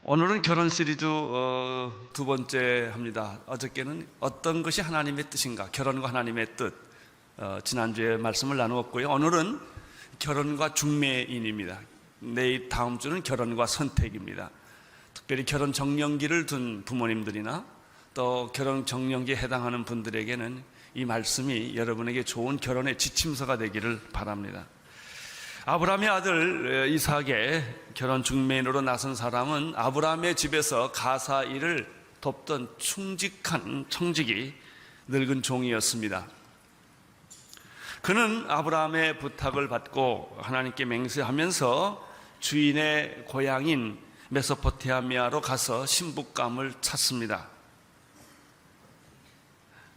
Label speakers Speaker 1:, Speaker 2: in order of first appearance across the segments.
Speaker 1: 오늘은 결혼 시리즈 두 번째 합니다. 어저께는 어떤 것이 하나님의 뜻인가, 결혼과 하나님의 뜻, 지난주에 말씀을 나누었고요. 오늘은 결혼과 중매인입니다. 내일 다음 주는 결혼과 선택입니다. 특별히 결혼 정년기를 둔 부모님들이나 또 결혼 정년기에 해당하는 분들에게는 이 말씀이 여러분에게 좋은 결혼의 지침서가 되기를 바랍니다. 아브라함의 아들 이삭의 결혼 중매인으로 나선 사람은 아브라함의 집에서 가사 일을 돕던 충직한 청직이 늙은 종이었습니다. 그는 아브라함의 부탁을 받고 하나님께 맹세하면서 주인의 고향인 메소포타미아로 가서 신부감을 찾습니다.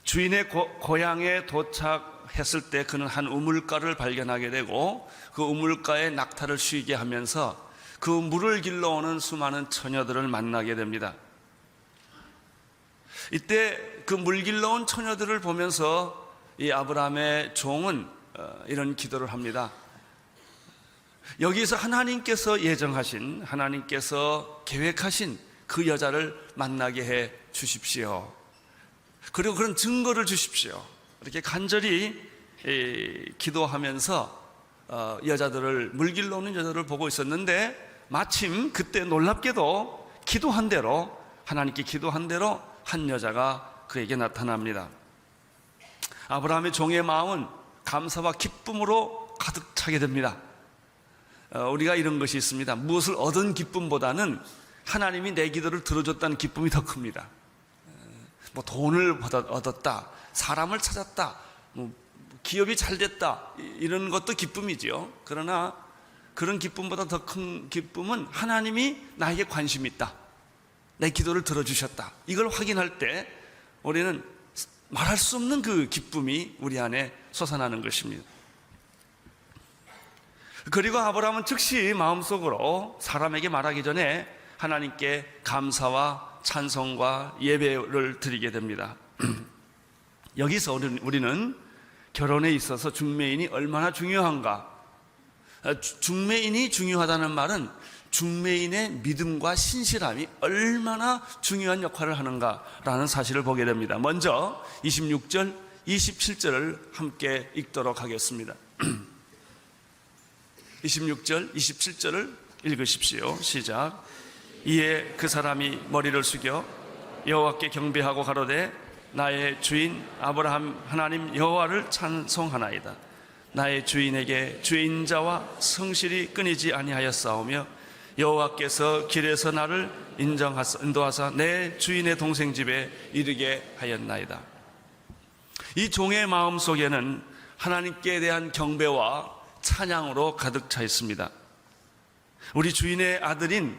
Speaker 1: 주인의 고향에 도착했을 때 그는 한 우물가를 발견하게 되고 그 우물가에 낙타를 쉬게 하면서 그 물을 길러오는 수많은 처녀들을 만나게 됩니다. 이때 그 물 길러온 처녀들을 보면서 이 아브라함의 종은 이런 기도를 합니다. 여기서 하나님께서 예정하신, 하나님께서 계획하신 그 여자를 만나게 해 주십시오. 그리고 그런 증거를 주십시오. 이렇게 간절히 기도하면서 여자들을, 물 길러오는 여자들을 보고 있었는데 마침 그때 놀랍게도 기도한 대로, 하나님께 기도한 대로 한 여자가 그에게 나타납니다. 아브라함의 종의 마음은 감사와 기쁨으로 가득 차게 됩니다. 우리가 이런 것이 있습니다. 무엇을 얻은 기쁨보다는 하나님이 내 기도를 들어줬다는 기쁨이 더 큽니다. 뭐 돈을 얻었다, 사람을 찾았다, 뭐 기업이 잘 됐다, 이런 것도 기쁨이지요. 그러나 그런 기쁨보다 더 큰 기쁨은 하나님이 나에게 관심이 있다, 내 기도를 들어주셨다, 이걸 확인할 때 우리는 말할 수 없는 그 기쁨이 우리 안에 솟아나는 것입니다. 그리고 아브라함은 즉시 마음속으로 사람에게 말하기 전에 하나님께 감사와 찬송과 예배를 드리게 됩니다. 여기서 우리는 결혼에 있어서 중매인이 얼마나 중요한가, 중매인이 중요하다는 말은 중매인의 믿음과 신실함이 얼마나 중요한 역할을 하는가라는 사실을 보게 됩니다. 먼저 26절, 27절을 함께 읽도록 하겠습니다. 26절, 27절을 읽으십시오. 시작. 이에 그 사람이 머리를 숙여 여호와께 경배하고 가로되 나의 주인 아브라함 하나님 여호와를 찬송하나이다. 나의 주인에게 주의 인자와 성실이 끊이지 아니하였사오며 여호와께서 길에서 나를 인도하사 내 주인의 동생 집에 이르게 하였나이다. 이 종의 마음 속에는 하나님께 대한 경배와 찬양으로 가득 차 있습니다. 우리 주인의 아들인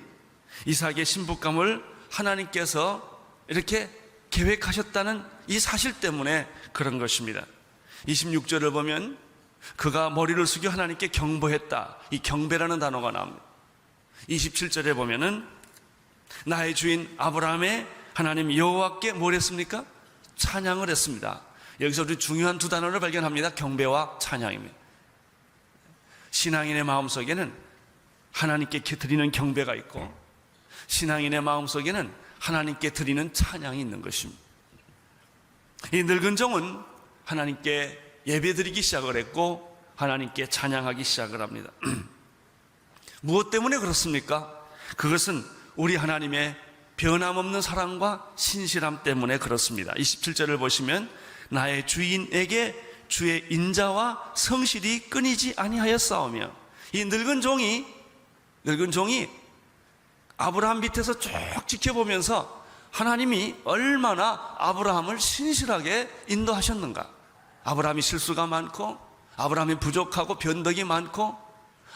Speaker 1: 이삭의 신부감을 하나님께서 이렇게 계획하셨다는 이 사실 때문에 그런 것입니다. 26절을 보면 그가 머리를 숙여 하나님께 경배했다, 이 경배라는 단어가 나옵니다. 27절에 보면은 나의 주인 아브라함의 하나님 여호와께 뭘 했습니까? 찬양을 했습니다. 여기서 우리 중요한 두 단어를 발견합니다. 경배와 찬양입니다. 신앙인의 마음속에는 하나님께 드리는 경배가 있고 신앙인의 마음속에는 하나님께 드리는 찬양이 있는 것입니다. 이 늙은 종은 하나님께 예배드리기 시작을 했고 하나님께 찬양하기 시작을 합니다. 무엇 때문에 그렇습니까? 그것은 우리 하나님의 변함없는 사랑과 신실함 때문에 그렇습니다. 27절을 보시면 나의 주인에게 주의 인자와 성실이 끊이지 아니하였사오며, 이 늙은 종이 아브라함 밑에서 쭉 지켜보면서 하나님이 얼마나 아브라함을 신실하게 인도하셨는가, 아브라함이 실수가 많고 아브라함이 부족하고 변덕이 많고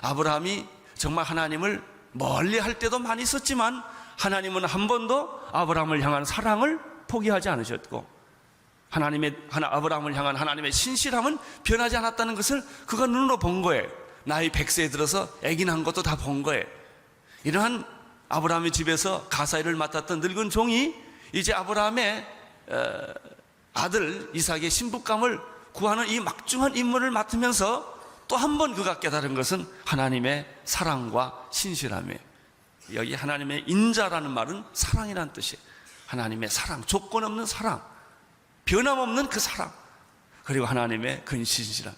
Speaker 1: 아브라함이 정말 하나님을 멀리 할 때도 많이 있었지만 하나님은 한 번도 아브라함을 향한 사랑을 포기하지 않으셨고 아브라함을 향한 하나님의 신실함은 변하지 않았다는 것을 그가 눈으로 본 거예요. 나이 100세에 들어서 아기 낳은 것도 다 본 거예요. 이러한 아브라함의 집에서 가사일을 맡았던 늙은 종이 이제 아브라함의 아들 이삭의 신부감을 구하는 이 막중한 임무를 맡으면서 또 한 번 그가 깨달은 것은 하나님의 사랑과 신실함이에요. 여기 하나님의 인자라는 말은 사랑이라는 뜻이에요. 하나님의 사랑, 조건 없는 사랑, 변함없는 그 사랑, 그리고 하나님의 근신실함.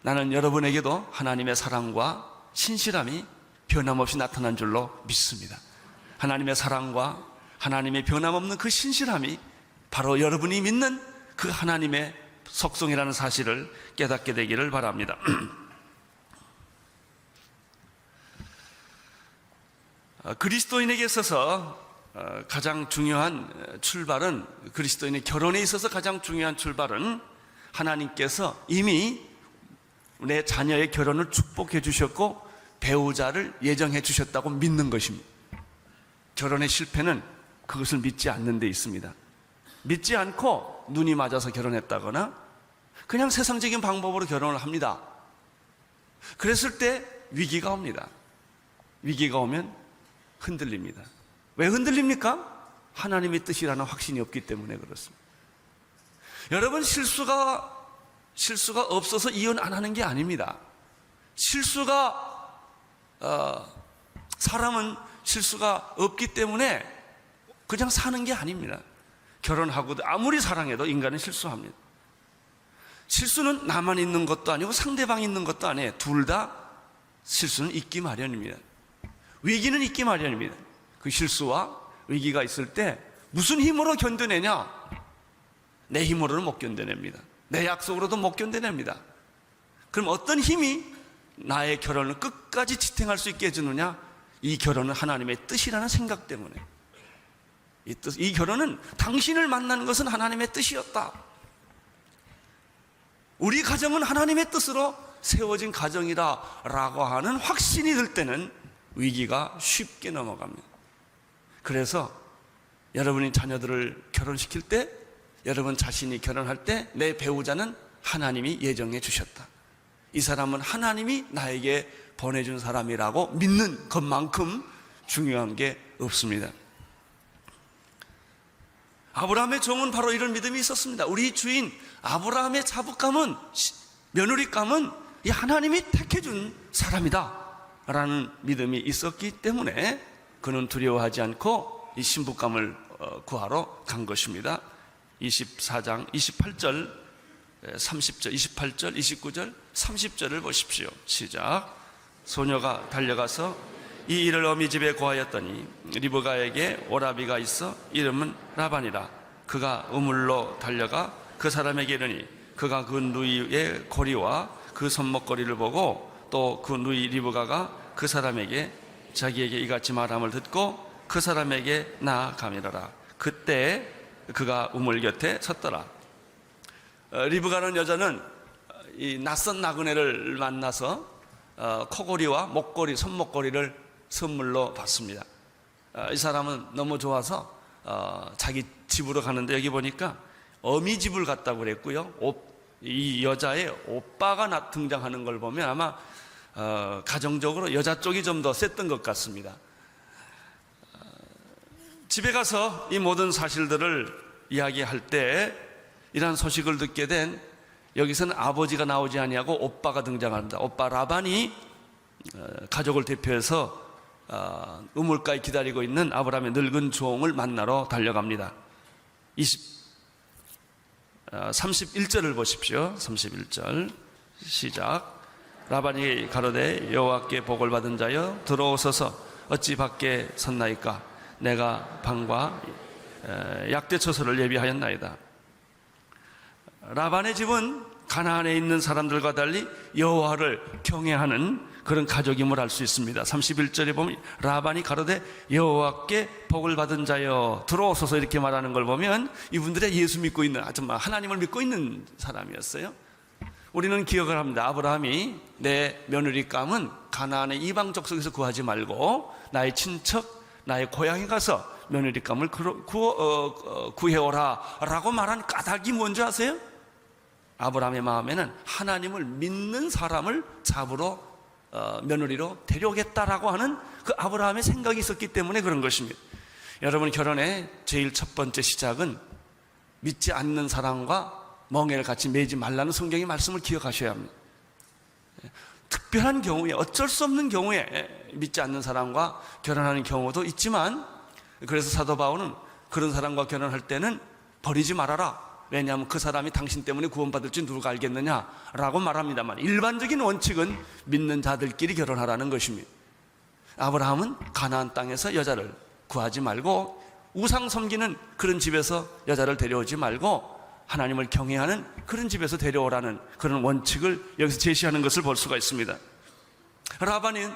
Speaker 1: 나는 여러분에게도 하나님의 사랑과 신실함이 변함없이 나타난 줄로 믿습니다. 하나님의 사랑과 하나님의 변함없는 그 신실함이 바로 여러분이 믿는 그 하나님의 속성이라는 사실을 깨닫게 되기를 바랍니다. 그리스도인에게 있어서 가장 중요한 출발은, 그리스도인의 결혼에 있어서 가장 중요한 출발은 하나님께서 이미 내 자녀의 결혼을 축복해 주셨고 배우자를 예정해 주셨다고 믿는 것입니다. 결혼의 실패는 그것을 믿지 않는 데 있습니다. 믿지 않고 눈이 맞아서 결혼했다거나 그냥 세상적인 방법으로 결혼을 합니다. 그랬을 때 위기가 옵니다. 위기가 오면 흔들립니다. 왜 흔들립니까? 하나님의 뜻이라는 확신이 없기 때문에 그렇습니다. 여러분, 실수가 없어서 이혼 안 하는 게 아닙니다. 사람은 실수가 없기 때문에 그냥 사는 게 아닙니다. 결혼하고도 아무리 사랑해도 인간은 실수합니다. 실수는 나만 있는 것도 아니고 상대방이 있는 것도 아니에요. 둘 다 실수는 있기 마련입니다. 위기는 있기 마련입니다. 그 실수와 위기가 있을 때 무슨 힘으로 견뎌내냐? 내 힘으로는 못 견뎌냅니다. 내 약속으로도 못 견뎌냅니다. 그럼 어떤 힘이 나의 결혼을 끝까지 지탱할 수 있게 해주느냐? 이 결혼은 하나님의 뜻이라는 생각 때문에. 이 결혼은 당신을 만나는 것은 하나님의 뜻이었다. 우리 가정은 하나님의 뜻으로 세워진 가정이다라고 하는 확신이 들 때는 위기가 쉽게 넘어갑니다. 그래서 여러분이 자녀들을 결혼시킬 때, 여러분 자신이 결혼할 때 내 배우자는 하나님이 예정해 주셨다. 이 사람은 하나님이 나에게 보내준 사람이라고 믿는 것만큼 중요한 게 없습니다. 아브라함의 종은 바로 이런 믿음이 있었습니다. 우리 주인 아브라함의 자부감은, 며느리감은 이 하나님이 택해준 사람이다 라는 믿음이 있었기 때문에 그는 두려워하지 않고 이 신부감을 구하러 간 것입니다. 24장 28절, 30절, 28절, 29절, 30절을 보십시오. 시작. 소녀가 달려가서 이 일을 어미 집에 고하였더니 리브가에게 오라비가 있어 이름은 라반이라. 그가 우물로 달려가 그 사람에게 이르니 그가 그 누이의 고리와 그 손목고리를 보고 또 그 누이 리브가가 그 사람에게 자기에게 이같이 말함을 듣고 그 사람에게 나아가미라라. 그때 그가 우물 곁에 섰더라. 리브가는 여자는 이 낯선 나그네를 만나서 코고리와 목고리, 손목고리를 선물로 받습니다. 이 사람은 너무 좋아서 자기 집으로 가는데 여기 보니까 어미 집을 갔다고 그랬고요. 이 여자의 오빠가 등장하는 걸 보면 아마 가정적으로 여자 쪽이 좀 더 셌던 것 같습니다. 집에 가서 이 모든 사실들을 이야기할 때 이러한 소식을 듣게 된, 여기서는 아버지가 나오지 아니하고 오빠가 등장합니다. 오빠 라반이 가족을 대표해서 우물가에 기다리고 있는 아브라함의 늙은 종을 만나러 달려갑니다. 31절을 보십시오. 31절 시작. 라반이 가로되 여호와께 복을 받은 자여 들어오소서. 어찌 밖에 섰나이까? 내가 방과 약대처소를 예비하였나이다. 라반의 집은 가나안에 있는 사람들과 달리 여호와를 경외하는 그런 가족임을 알 수 있습니다. 31절에 보면 라반이 가로되 여호와께 복을 받은 자여 들어오소서 이렇게 말하는 걸 보면 이분들의 예수 믿고 있는, 아주 하나님을 믿고 있는 사람이었어요. 우리는 기억을 합니다. 아브라함이 내 며느리감은 가나안의 이방 족속에서 구하지 말고 나의 친척, 나의 고향에 가서 며느리감을 구해오라 라고 말한 까닭이 뭔지 아세요? 아브라함의 마음에는 하나님을 믿는 사람을 잡으러 며느리로 데려오겠다라고 하는 그 아브라함의 생각이 있었기 때문에 그런 것입니다. 여러분, 결혼의 제일 첫 번째 시작은 믿지 않는 사람과 멍에를 같이 매지 말라는 성경의 말씀을 기억하셔야 합니다. 특별한 경우에, 어쩔 수 없는 경우에 믿지 않는 사람과 결혼하는 경우도 있지만, 그래서 사도 바울은 그런 사람과 결혼할 때는 버리지 말아라. 왜냐하면 그 사람이 당신 때문에 구원받을지 누가 알겠느냐 라고 말합니다만, 일반적인 원칙은 믿는 자들끼리 결혼하라는 것입니다. 아브라함은 가나안 땅에서 여자를 구하지 말고, 우상 섬기는 그런 집에서 여자를 데려오지 말고 하나님을 경외하는 그런 집에서 데려오라는 그런 원칙을 여기서 제시하는 것을 볼 수가 있습니다. 라반이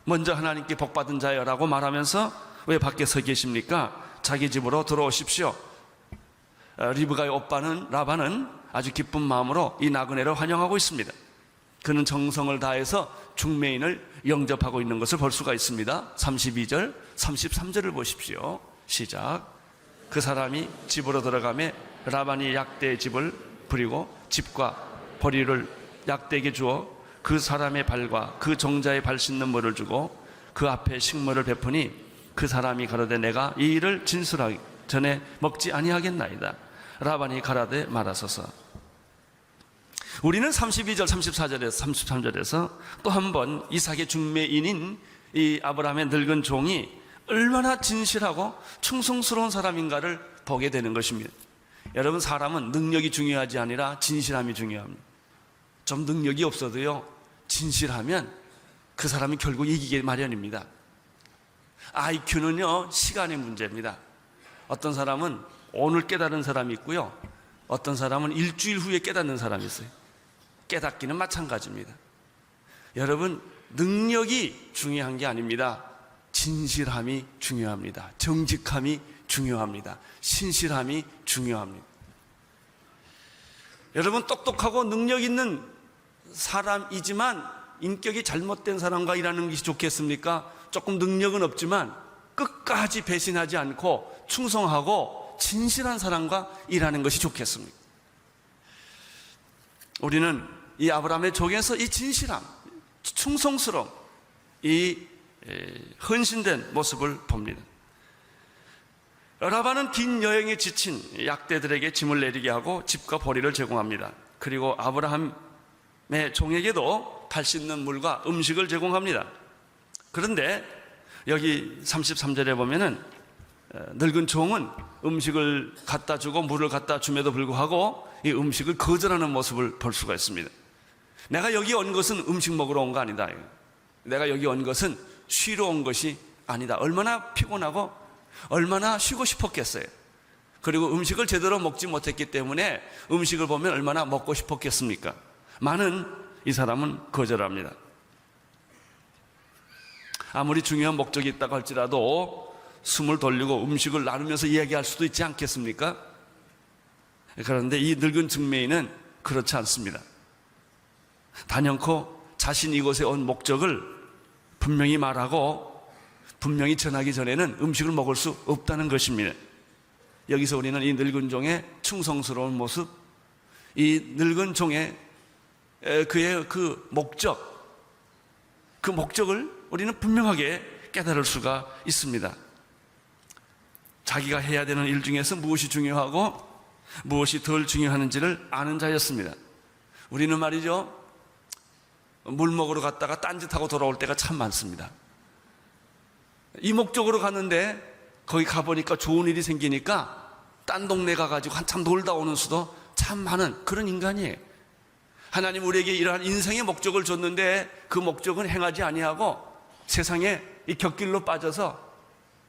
Speaker 1: 먼저 하나님께 복받은 자여라고 말하면서 왜 밖에 서 계십니까? 자기 집으로 들어오십시오. 리브가의 오빠는 라반은 아주 기쁜 마음으로 이 나그네를 환영하고 있습니다. 그는 정성을 다해서 중매인을 영접하고 있는 것을 볼 수가 있습니다. 32절, 33절을 보십시오. 시작. 그 사람이 집으로 들어가매 라반이 약대의 집을 부리고 집과 보리를 약대에게 주어 그 사람의 발과 그 종자의 발 씻는 물을 주고 그 앞에 식물을 베푸니 그 사람이 가로되 내가 이 일을 진술하기 전에 먹지 아니하겠나이다. 라반이 가라되 말하소서. 우리는 32절, 34절에서 33절에서 또 한 번 이삭의 중매인인 이 아브라함의 늙은 종이 얼마나 진실하고 충성스러운 사람인가를 보게 되는 것입니다. 여러분, 사람은 능력이 중요하지 아니라 진실함이 중요합니다. 좀 능력이 없어도요, 진실하면 그 사람이 결국 이기게 마련입니다. IQ는요 시간의 문제입니다. 어떤 사람은 오늘 깨달은 사람이 있고요, 어떤 사람은 일주일 후에 깨닫는 사람이 있어요. 깨닫기는 마찬가지입니다. 여러분, 능력이 중요한 게 아닙니다. 진실함이 중요합니다. 정직함이 중요합니다. 신실함이 중요합니다. 여러분, 똑똑하고 능력 있는 사람이지만 인격이 잘못된 사람과 일하는 것이 좋겠습니까? 조금 능력은 없지만 끝까지 배신하지 않고 충성하고 진실한 사람과 일하는 것이 좋겠습니까? 우리는 이 아브라함의 종에서 이 진실함, 충성스러움, 이 헌신된 모습을 봅니다. 라반은 긴 여행에 지친 약대들에게 짐을 내리게 하고 집과 보리를 제공합니다. 그리고 아브라함의 종에게도 발 씻는 물과 음식을 제공합니다. 그런데 여기 33절에 보면은 늙은 종은 음식을 갖다 주고 물을 갖다 줌에도 불구하고 이 음식을 거절하는 모습을 볼 수가 있습니다. 내가 여기 온 것은 음식 먹으러 온 거 아니다. 내가 여기 온 것은 쉬러 온 것이 아니다. 얼마나 피곤하고 얼마나 쉬고 싶었겠어요. 그리고 음식을 제대로 먹지 못했기 때문에 음식을 보면 얼마나 먹고 싶었겠습니까? 많은 이 사람은 거절합니다. 아무리 중요한 목적이 있다고 할지라도 숨을 돌리고 음식을 나누면서 이야기할 수도 있지 않겠습니까? 그런데 이 늙은 중매인은 그렇지 않습니다. 단연코 자신이 이곳에 온 목적을 분명히 말하고 분명히 전하기 전에는 음식을 먹을 수 없다는 것입니다. 여기서 우리는 이 늙은 종의 충성스러운 모습, 이 늙은 종의 그의 그 목적을 우리는 분명하게 깨달을 수가 있습니다. 자기가 해야 되는 일 중에서 무엇이 중요하고 무엇이 덜 중요하는지를 아는 자였습니다. 우리는 말이죠, 물 먹으러 갔다가 딴짓하고 돌아올 때가 참 많습니다. 이 목적으로 갔는데 거기 가보니까 좋은 일이 생기니까 딴 동네 가가지고 한참 놀다 오는 수도 참 많은 그런 인간이에요. 하나님 우리에게 이러한 인생의 목적을 줬는데 그 목적은 행하지 아니하고 세상에 이 곁길로 빠져서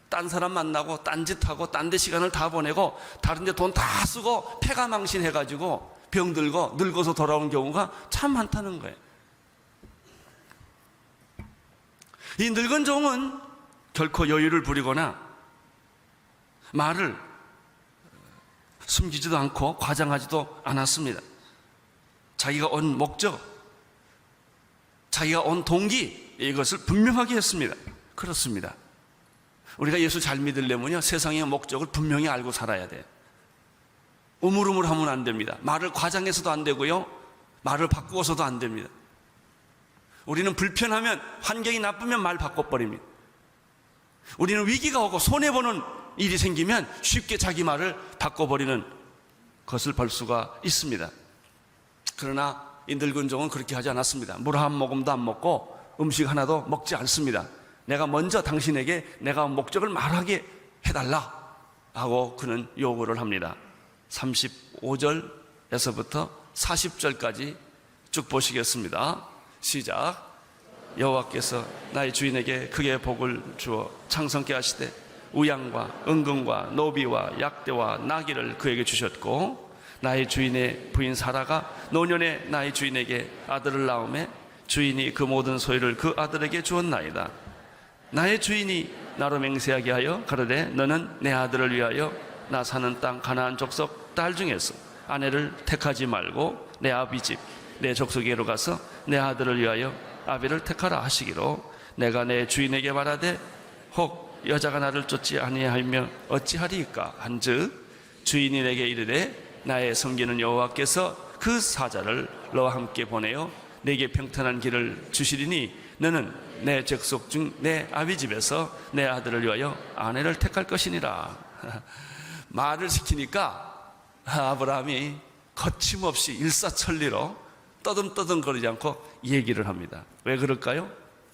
Speaker 1: 딴 사람 만나고 딴짓하고 딴 데 시간을 다 보내고 다른 데 돈 다 쓰고 폐가망신해가지고 병들고 늙어서 돌아오는 경우가 참 많다는 거예요. 이 늙은 종은 결코 여유를 부리거나 말을 숨기지도 않고 과장하지도 않았습니다. 자기가 온 목적, 자기가 온 동기, 이것을 분명하게 했습니다. 그렇습니다. 우리가 예수 잘 믿으려면요, 세상의 목적을 분명히 알고 살아야 돼요. 우물우물하면 안 됩니다. 말을 과장해서도 안 되고요, 말을 바꾸어서도 안 됩니다. 우리는 불편하면, 환경이 나쁘면 말 바꿔버립니다. 우리는 위기가 오고 손해보는 일이 생기면 쉽게 자기 말을 바꿔버리는 것을 볼 수가 있습니다. 그러나 이 늙은 종은 그렇게 하지 않았습니다. 물 한 모금도 안 먹고 음식 하나도 먹지 않습니다. 내가 먼저 당신에게 내가 목적을 말하게 해달라 하고 그는 요구를 합니다. 35절에서부터 40절까지 쭉 보시겠습니다. 시작. 여호와께서 나의 주인에게 크게 복을 주어 창성케 하시되 우양과 은금과 노비와 약대와 나귀를 그에게 주셨고, 나의 주인의 부인 사라가 노년에 나의 주인에게 아들을 낳음에 주인이 그 모든 소유를 그 아들에게 주었나이다. 나의 주인이 나로 맹세하게 하여 가로되 너는 내 아들을 위하여 나 사는 땅 가나안 족속 딸 중에서 아내를 택하지 말고 내 아비 집 내 족속에로 가서 내 아들을 위하여 아비를 택하라 하시기로, 내가 내 주인에게 말하되 혹 여자가 나를 쫓지 아니하며 어찌하리이까 한즉 주인이 내게 이르되 나의 섬기는 여호와께서 그 사자를 너와 함께 보내어 내게 평탄한 길을 주시리니 너는 내 족속 중 내 아비 집에서 내 아들을 위하여 아내를 택할 것이니라. 말을 시키니까 아브라함이 거침없이 일사천리로 떠듬떠듬거리지 않고 얘기를 합니다. 왜 그럴까요?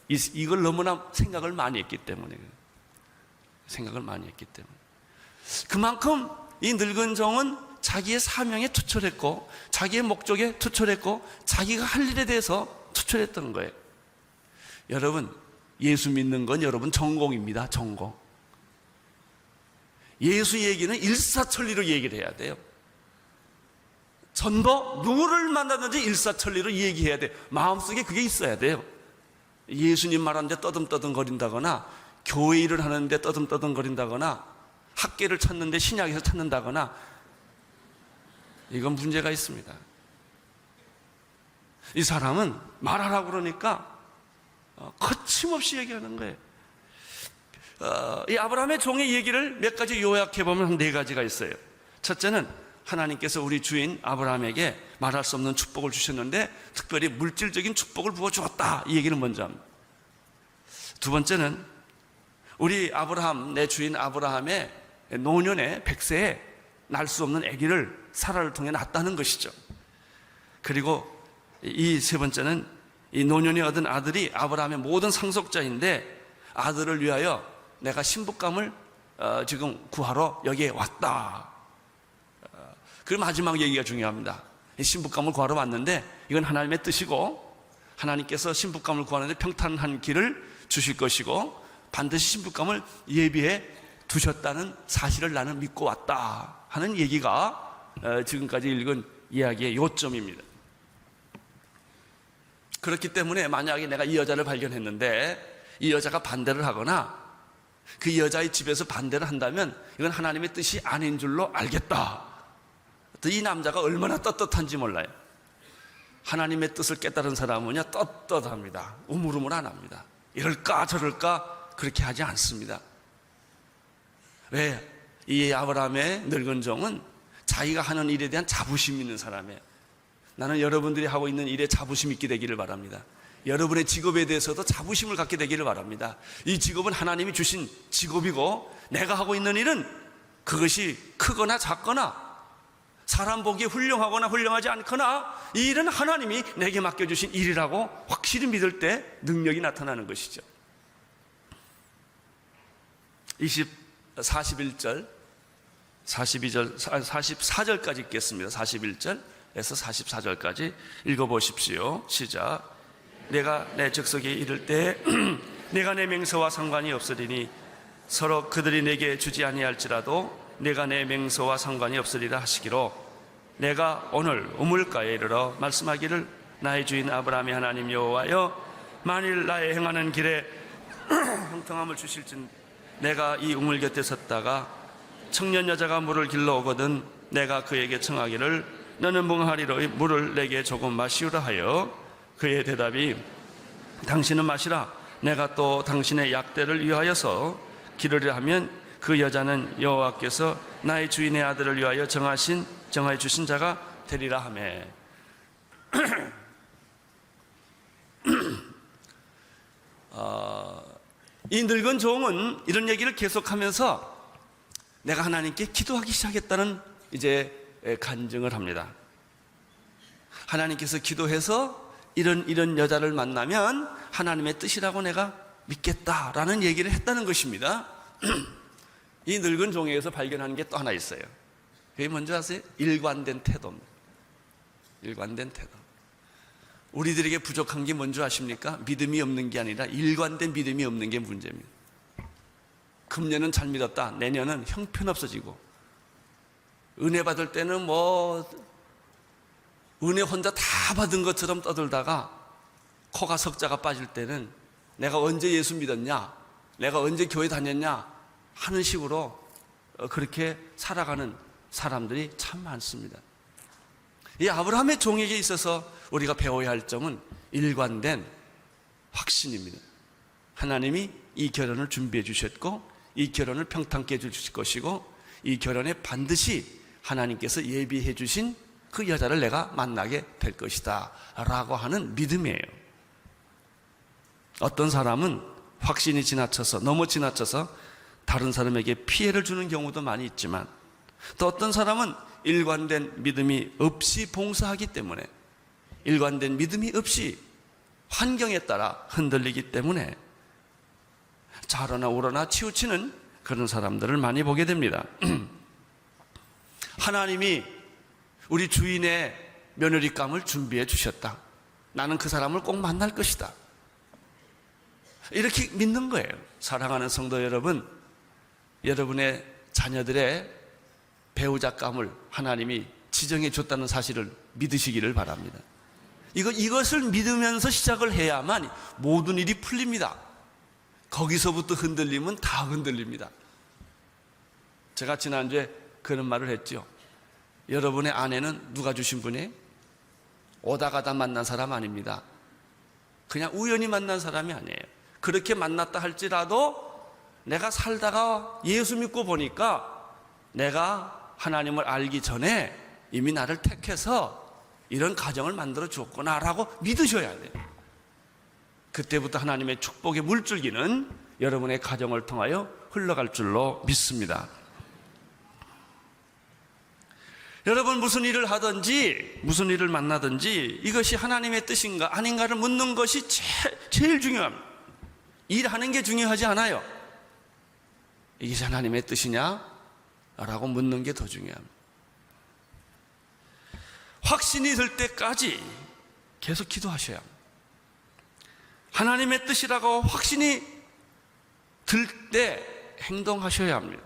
Speaker 1: 이걸 너무나 생각을 많이 했기 때문에. 그만큼 이 늙은 종은 자기의 사명에 투철했고 자기의 목적에 투철했고 자기가 할 일에 대해서 투철했던 거예요. 여러분, 예수 믿는 건 여러분 전공입니다. 전공. 예수 얘기는 일사천리로 얘기를 해야 돼요. 전도 누구를 만나든지 일사천리로 얘기해야 돼요. 마음속에 그게 있어야 돼요. 예수님 말하는데 떠듬떠듬거린다거나 교회 일을 하는데 떠듬떠듬거린다거나 학계를 찾는데 신약에서 찾는다거나, 이건 문제가 있습니다. 이 사람은 말하라고 그러니까 거침없이 얘기하는 거예요. 이 아브라함의 종의 얘기를 몇 가지 요약해보면 한 4가지가 있어요. 첫째는 하나님께서 우리 주인 아브라함에게 말할 수 없는 축복을 주셨는데 특별히 물질적인 축복을 부어주었다, 이 얘기를 먼저 합니다. 두 번째는 우리 아브라함, 내 주인 아브라함의 노년에 100세에 날 수 없는 아기를 사라를 통해 낳았다는 것이죠. 그리고 이 세 번째는 이 노년에 얻은 아들이 아브라함의 모든 상속자인데 아들을 위하여 내가 신부감을 지금 구하러 여기에 왔다. 그리고 마지막 얘기가 중요합니다. 신부감을 구하러 왔는데 이건 하나님의 뜻이고 하나님께서 신부감을 구하는데 평탄한 길을 주실 것이고 반드시 신부감을 예비해 두셨다는 사실을 나는 믿고 왔다 하는 얘기가 지금까지 읽은 이야기의 요점입니다. 그렇기 때문에 만약에 내가 이 여자를 발견했는데 이 여자가 반대를 하거나 그 여자의 집에서 반대를 한다면 이건 하나님의 뜻이 아닌 줄로 알겠다. 이 남자가 얼마나 떳떳한지 몰라요. 하나님의 뜻을 깨달은 사람은요 떳떳합니다. 우물우물 안 합니다. 이럴까 저럴까 그렇게 하지 않습니다. 왜? 이 아브라함의 늙은 종은 자기가 하는 일에 대한 자부심 있는 사람이에요. 나는 여러분들이 하고 있는 일에 자부심 있게 되기를 바랍니다. 여러분의 직업에 대해서도 자부심을 갖게 되기를 바랍니다. 이 직업은 하나님이 주신 직업이고 내가 하고 있는 일은 그것이 크거나 작거나 사람 보기에 훌륭하거나 훌륭하지 않거나 이 일은 하나님이 내게 맡겨주신 일이라고 확실히 믿을 때 능력이 나타나는 것이죠. 41절, 42절, 44절까지 읽겠습니다. 41절에서 44절까지 읽어보십시오. 시작. 내가 내 족속에 이를 때 내가 내 맹세와 상관이 없으리니 서로 그들이 내게 주지 아니할지라도 내가 내 맹세와 상관이 없으리라 하시기로, 내가 오늘 우물가에 이르러 말씀하기를 나의 주인 아브라함의 하나님 여호와여, 만일 나의 행하는 길에 형통함을 주실진 내가 이 우물 곁에 섰다가 청년 여자가 물을 길러오거든 내가 그에게 청하기를 너는 멍하리로 물을 내게 조금 마시우라 하여 그의 대답이 당신은 마시라 내가 또 당신의 약대를 위하여서 기르려 하면 그 여자는 여호와께서 나의 주인의 아들을 위하여 정하여 주신 자가 되리라 하매. 이 늙은 종은 이런 얘기를 계속하면서 내가 하나님께 기도하기 시작했다는 이제 간증을 합니다. 하나님께서 기도해서 이런 여자를 만나면 하나님의 뜻이라고 내가 믿겠다라는 얘기를 했다는 것입니다. 이 늙은 종에서 발견하는 게 또 하나 있어요. 그게 뭔지 아세요? 일관된 태도입니다. 일관된 태도. 우리들에게 부족한 게 뭔지 아십니까? 믿음이 없는 게 아니라 일관된 믿음이 없는 게 문제입니다. 금년은 잘 믿었다, 내년은 형편없어지고, 은혜 받을 때는 은혜 혼자 다 받은 것처럼 떠들다가 코가 석자가 빠질 때는 내가 언제 예수 믿었냐, 내가 언제 교회 다녔냐 하는 식으로 그렇게 살아가는 사람들이 참 많습니다. 이 아브라함의 종에게 있어서 우리가 배워야 할 점은 일관된 확신입니다. 하나님이 이 결혼을 준비해 주셨고, 이 결혼을 평탄케 해 주실 것이고, 이 결혼에 반드시 하나님께서 예비해 주신 그 여자를 내가 만나게 될 것이다 라고 하는 믿음이에요. 어떤 사람은 확신이 너무 지나쳐서 다른 사람에게 피해를 주는 경우도 많이 있지만, 또 어떤 사람은 일관된 믿음이 없이 봉사하기 때문에, 일관된 믿음이 없이 환경에 따라 흔들리기 때문에 좌로나 우로나 치우치는 그런 사람들을 많이 보게 됩니다. 하나님이 우리 주인의 며느리감을 준비해 주셨다, 나는 그 사람을 꼭 만날 것이다, 이렇게 믿는 거예요. 사랑하는 성도 여러분, 여러분의 자녀들의 배우자감을 하나님이 지정해 줬다는 사실을 믿으시기를 바랍니다. 이것을 믿으면서 시작을 해야만 모든 일이 풀립니다. 거기서부터 흔들리면 다 흔들립니다. 제가 지난주에 그런 말을 했죠. 여러분의 아내는 누가 주신 분이에요? 오다 가다 만난 사람 아닙니다. 그냥 우연히 만난 사람이 아니에요. 그렇게 만났다 할지라도 내가 살다가 예수 믿고 보니까 내가 하나님을 알기 전에 이미 나를 택해서 이런 가정을 만들어 주었구나라고 믿으셔야 돼요. 그때부터 하나님의 축복의 물줄기는 여러분의 가정을 통하여 흘러갈 줄로 믿습니다. 여러분, 무슨 일을 하든지 무슨 일을 만나든지 이것이 하나님의 뜻인가 아닌가를 묻는 것이 제일 중요합니다. 일하는 게 중요하지 않아요. 이게 하나님의 뜻이냐? 라고 묻는 게 더 중요합니다. 확신이 들 때까지 계속 기도하셔야 합니다. 하나님의 뜻이라고 확신이 들 때 행동하셔야 합니다.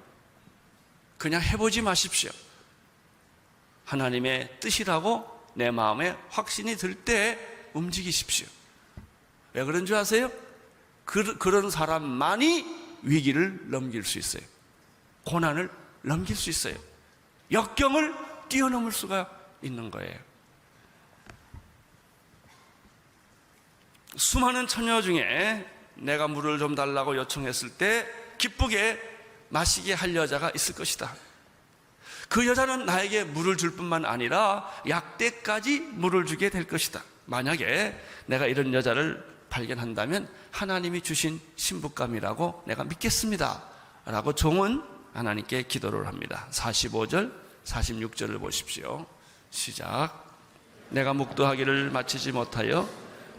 Speaker 1: 그냥 해보지 마십시오. 하나님의 뜻이라고 내 마음에 확신이 들 때 움직이십시오. 왜 그런 줄 아세요? 그런 사람만이 위기를 넘길 수 있어요. 고난을 넘길 수 있어요. 역경을 뛰어넘을 수가 있는 거예요. 수많은 처녀 중에 내가 물을 좀 달라고 요청했을 때 기쁘게 마시게 할 여자가 있을 것이다. 그 여자는 나에게 물을 줄 뿐만 아니라 약대까지 물을 주게 될 것이다. 만약에 내가 이런 여자를 발견한다면 하나님이 주신 신부감이라고 내가 믿겠습니다 라고 종은 하나님께 기도를 합니다. 45절 46절을 보십시오. 시작. 내가 묵도하기를 마치지 못하여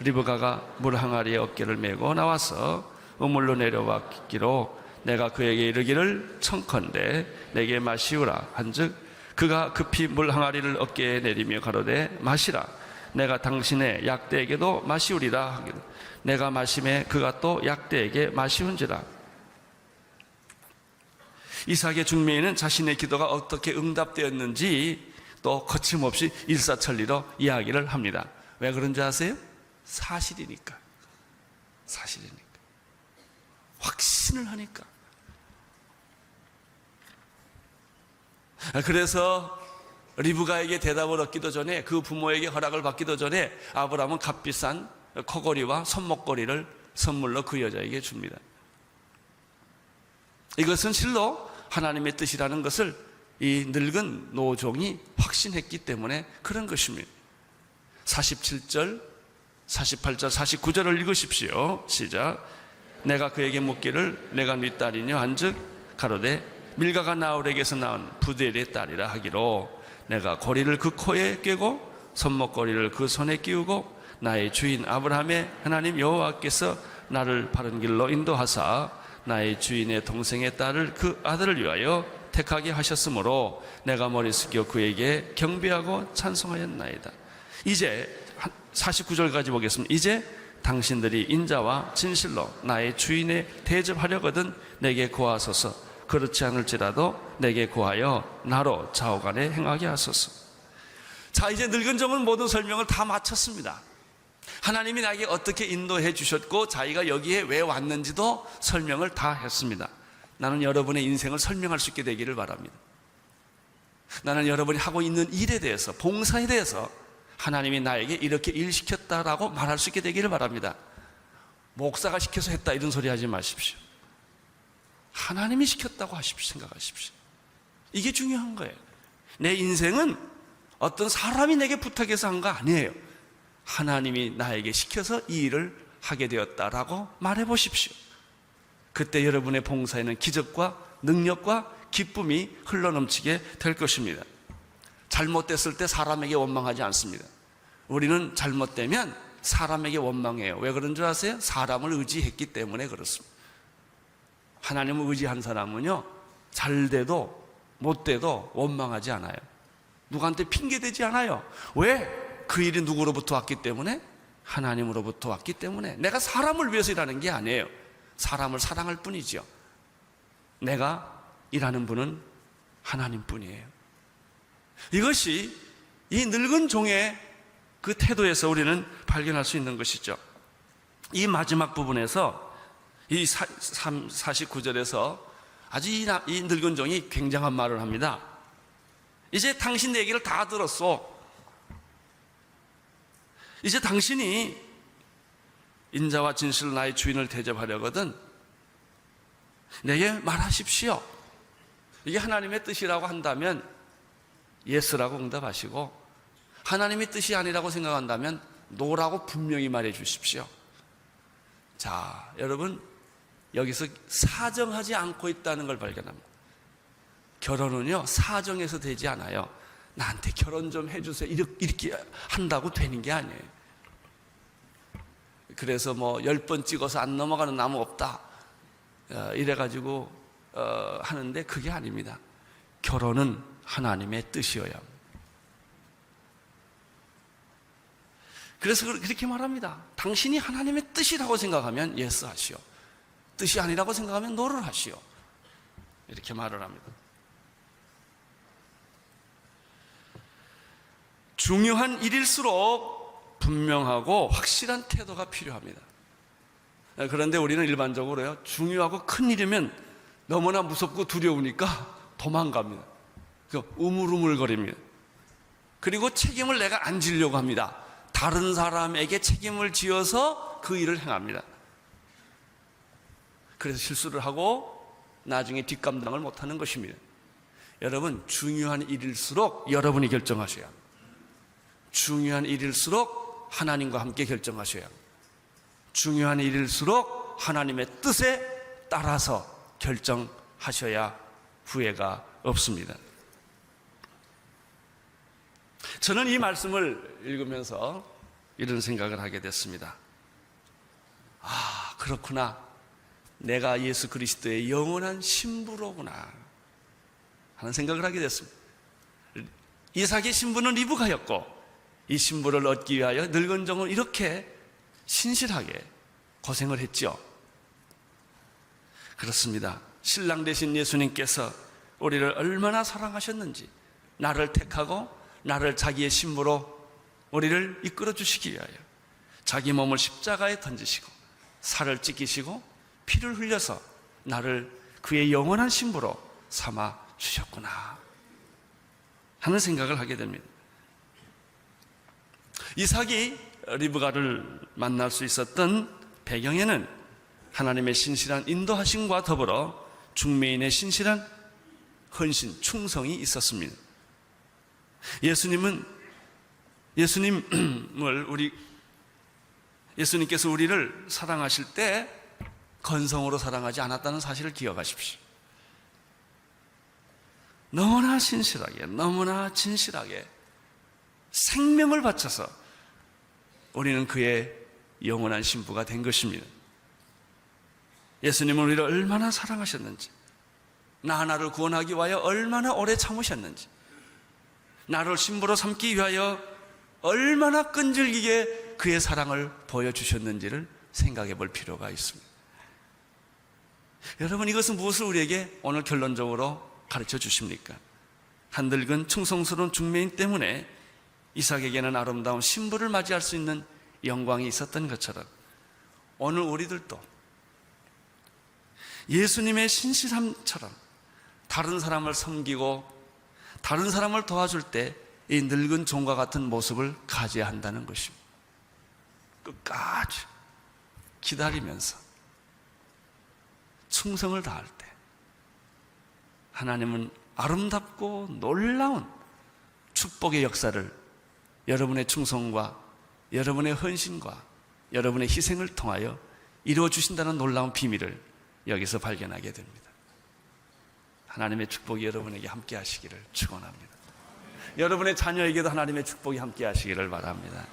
Speaker 1: 리브가가 물 항아리에 어깨를 메고 나와서 우물로 내려왔기로 내가 그에게 이르기를 청컨대 내게 마시우라 한즉 그가 급히 물 항아리를 어깨에 내리며 가로되 마시라. 내가 당신의 약대에게도 마시우리라 하기로 내가 마심에 그가 또 약대에게 마시운지라. 이삭의 중매인은 자신의 기도가 어떻게 응답되었는지 또 거침없이 일사천리로 이야기를 합니다. 왜 그런지 아세요? 사실이니까. 확신을 하니까. 그래서 리브가에게 대답을 얻기도 전에, 그 부모에게 허락을 받기도 전에 아브라함은 값비싼 코걸이와 손목걸이를 선물로 그 여자에게 줍니다. 이것은 실로 하나님의 뜻이라는 것을 이 늙은 노종이 확신했기 때문에 그런 것입니다. 47절, 48절, 49절을 읽으십시오. 시작. 내가 그에게 묻기를 내가 네 딸이냐 한즉 가로되 밀가가 나홀에게서 낳은 부델의 딸이라 하기로 내가 고리를 그 코에 꿰고 손목걸이를 그 손에 끼우고 나의 주인 아브라함의 하나님 여호와께서 나를 바른 길로 인도하사 나의 주인의 동생의 딸을 그 아들을 위하여 택하게 하셨으므로 내가 머리 숙여 그에게 경배하고 찬송하였나이다. 이제 49절까지 보겠습니다. 이제 당신들이 인자와 진실로 나의 주인에 대접하려거든 내게 구하소서. 그렇지 않을지라도 내게 구하여 나로 좌우간에 행하게 하소서. 자, 이제 늙은 종은 모든 설명을 다 마쳤습니다. 하나님이 나에게 어떻게 인도해 주셨고 자기가 여기에 왜 왔는지도 설명을 다 했습니다. 나는 여러분의 인생을 설명할 수 있게 되기를 바랍니다. 나는 여러분이 하고 있는 일에 대해서, 봉사에 대해서 하나님이 나에게 이렇게 일 시켰다라고 말할 수 있게 되기를 바랍니다. 목사가 시켜서 했다 이런 소리 하지 마십시오. 하나님이 시켰다고 하십시오. 생각하십시오. 이게 중요한 거예요. 내 인생은 어떤 사람이 내게 부탁해서 한 거 아니에요. 하나님이 나에게 시켜서 이 일을 하게 되었다라고 말해 보십시오. 그때 여러분의 봉사에는 기적과 능력과 기쁨이 흘러넘치게 될 것입니다. 잘못됐을 때 사람에게 원망하지 않습니다. 우리는 잘못되면 사람에게 원망해요. 왜 그런 줄 아세요? 사람을 의지했기 때문에 그렇습니다. 하나님을 의지한 사람은요, 잘 돼도 못 돼도 원망하지 않아요. 누구한테 핑계대지 않아요. 왜? 그 일이 누구로부터 왔기 때문에? 하나님으로부터 왔기 때문에. 내가 사람을 위해서 일하는 게 아니에요. 사람을 사랑할 뿐이죠. 내가 일하는 분은 하나님뿐이에요. 이것이 이 늙은 종의 그 태도에서 우리는 발견할 수 있는 것이죠. 이 마지막 부분에서 이 49절에서 아주 이 늙은 종이 굉장한 말을 합니다. 이제 당신 얘기를 다 들었어. 이제 당신이 인자와 진실로 나의 주인을 대접하려거든 내게 말하십시오. 이게 하나님의 뜻이라고 한다면 예스라고 응답하시고, 하나님의 뜻이 아니라고 생각한다면 노라고 분명히 말해 주십시오. 자, 여러분, 여기서 사정하지 않고 있다는 걸 발견합니다. 결혼은요, 사정해서 되지 않아요. 나한테 결혼 좀 해주세요. 이렇게 한다고 되는 게 아니에요. 그래서 뭐 10번 찍어서 안 넘어가는 나무 없다 이래가지고 하는데 그게 아닙니다. 결혼은 하나님의 뜻이어야 합니다. 그래서 그렇게 말합니다. 당신이 하나님의 뜻이라고 생각하면 예스 하시오. 뜻이 아니라고 생각하면 노를 하시오. 이렇게 말을 합니다. 중요한 일일수록 분명하고 확실한 태도가 필요합니다. 그런데 우리는 일반적으로요, 중요하고 큰 일이면 너무나 무섭고 두려우니까 도망갑니다. 우물우물거립니다. 그리고 책임을 내가 안 지려고 합니다. 다른 사람에게 책임을 지어서 그 일을 행합니다. 그래서 실수를 하고 나중에 뒷감당을 못하는 것입니다. 여러분, 중요한 일일수록 여러분이 결정하셔야 합니다. 중요한 일일수록 하나님과 함께 결정하셔야 합니다. 중요한 일일수록 하나님의 뜻에 따라서 결정하셔야 후회가 없습니다. 저는 이 말씀을 읽으면서 이런 생각을 하게 됐습니다. 아, 그렇구나. 내가 예수 그리스도의 영원한 신부로구나 하는 생각을 하게 됐습니다. 이삭의 신부는 리브가였고, 이 신부를 얻기 위하여 늙은 종은 이렇게 신실하게 고생을 했죠. 그렇습니다. 신랑 되신 예수님께서 우리를 얼마나 사랑하셨는지, 나를 택하고 나를 자기의 신부로 우리를 이끌어 주시기 위하여 자기 몸을 십자가에 던지시고 살을 찢기시고 피를 흘려서 나를 그의 영원한 신부로 삼아 주셨구나 하는 생각을 하게 됩니다. 이삭이 리브가를 만날 수 있었던 배경에는 하나님의 신실한 인도하심과 더불어 중매인의 신실한 헌신, 충성이 있었습니다. 예수님께서 우리를 사랑하실 때 건성으로 사랑하지 않았다는 사실을 기억하십시오. 너무나 신실하게, 너무나 진실하게 생명을 바쳐서 우리는 그의 영원한 신부가 된 것입니다. 예수님은 우리를 얼마나 사랑하셨는지, 나 하나를 구원하기 위하여 얼마나 오래 참으셨는지, 나를 신부로 삼기 위하여 얼마나 끈질기게 그의 사랑을 보여주셨는지를 생각해 볼 필요가 있습니다. 여러분, 이것은 무엇을 우리에게 오늘 결론적으로 가르쳐 주십니까? 한늙은 충성스러운 중매인 때문에 이삭에게는 아름다운 신부를 맞이할 수 있는 영광이 있었던 것처럼 오늘 우리들도 예수님의 신실함처럼 다른 사람을 섬기고 다른 사람을 도와줄 때 이 늙은 종과 같은 모습을 가져야 한다는 것입니다. 끝까지 기다리면서 충성을 다할 때 하나님은 아름답고 놀라운 축복의 역사를 여러분의 충성과 여러분의 헌신과 여러분의 희생을 통하여 이루어 주신다는 놀라운 비밀을 여기서 발견하게 됩니다. 하나님의 축복이 여러분에게 함께 하시기를 축원합니다. 여러분의 자녀에게도 하나님의 축복이 함께 하시기를 바랍니다.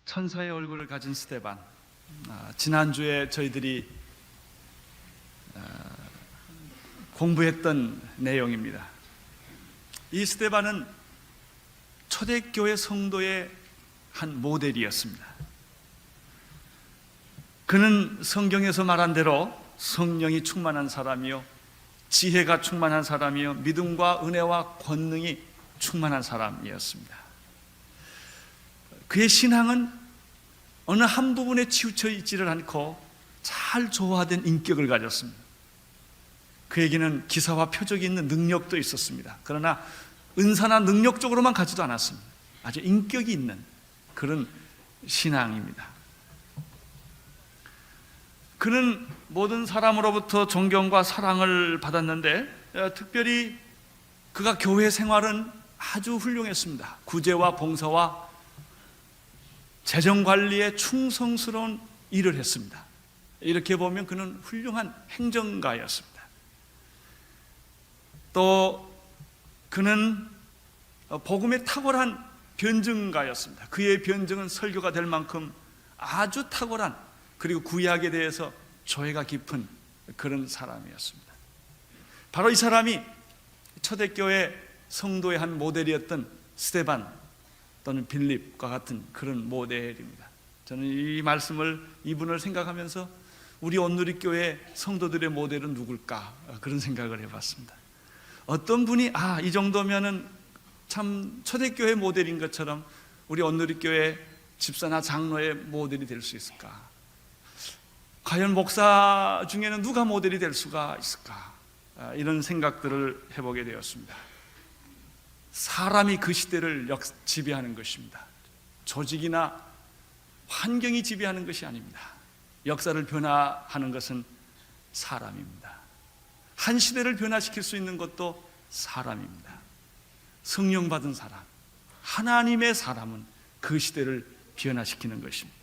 Speaker 1: 천사의 얼굴을 가진 스데반, 지난주에 저희들이 공부했던 내용입니다. 이 스데반은 초대교회 성도의 한 모델이었습니다. 그는 성경에서 말한 대로 성령이 충만한 사람이요, 지혜가 충만한 사람이요, 믿음과 은혜와 권능이 충만한 사람이었습니다. 그의 신앙은 어느 한 부분에 치우쳐 있지를 않고 잘 조화된 인격을 가졌습니다. 그에게는 기사와 표적이 있는 능력도 있었습니다. 그러나 은사나 능력적으로만 가지도 않았습니다. 아주 인격이 있는 그런 신앙입니다. 그는 모든 사람으로부터 존경과 사랑을 받았는데 특별히 그가 교회 생활은 아주 훌륭했습니다. 구제와 봉사와 재정관리에 충성스러운 일을 했습니다. 이렇게 보면 그는 훌륭한 행정가였습니다. 또 그는 복음에 탁월한 변증가였습니다. 그의 변증은 설교가 될 만큼 아주 탁월한, 그리고 구약에 대해서 조예가 깊은 그런 사람이었습니다. 바로 이 사람이 초대교회 성도의 한 모델이었던 스데반 또는 빌립과 같은 그런 모델입니다. 저는 이 말씀을, 이분을 생각하면서 우리 온누리교회 성도들의 모델은 누굴까, 그런 생각을 해봤습니다. 어떤 분이 이 정도면은 참 초대교회 모델인 것처럼 우리 온누리교회 집사나 장로의 모델이 될 수 있을까? 과연 목사 중에는 누가 모델이 될 수가 있을까? 이런 생각들을 해보게 되었습니다. 사람이 그 시대를 지배하는 것입니다. 조직이나 환경이 지배하는 것이 아닙니다. 역사를 변화하는 것은 사람입니다. 한 시대를 변화시킬 수 있는 것도 사람입니다. 성령 받은 사람, 하나님의 사람은 그 시대를 변화시키는 것입니다.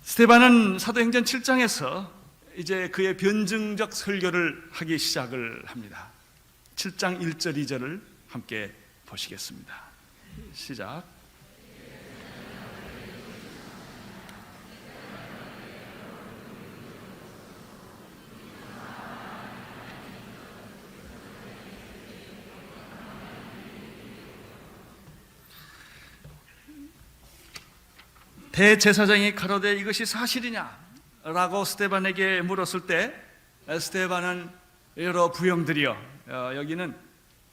Speaker 1: 스데반은 사도행전 7장에서 이제 그의 변증적 설교를 하기 시작을 합니다. 7장 1절 2절을 함께 보시겠습니다. 시작. 대제사장이 가로되 이것이 사실이냐? 라고 스데반에게 물었을 때 스데반은 여러 부형들이요, 여기는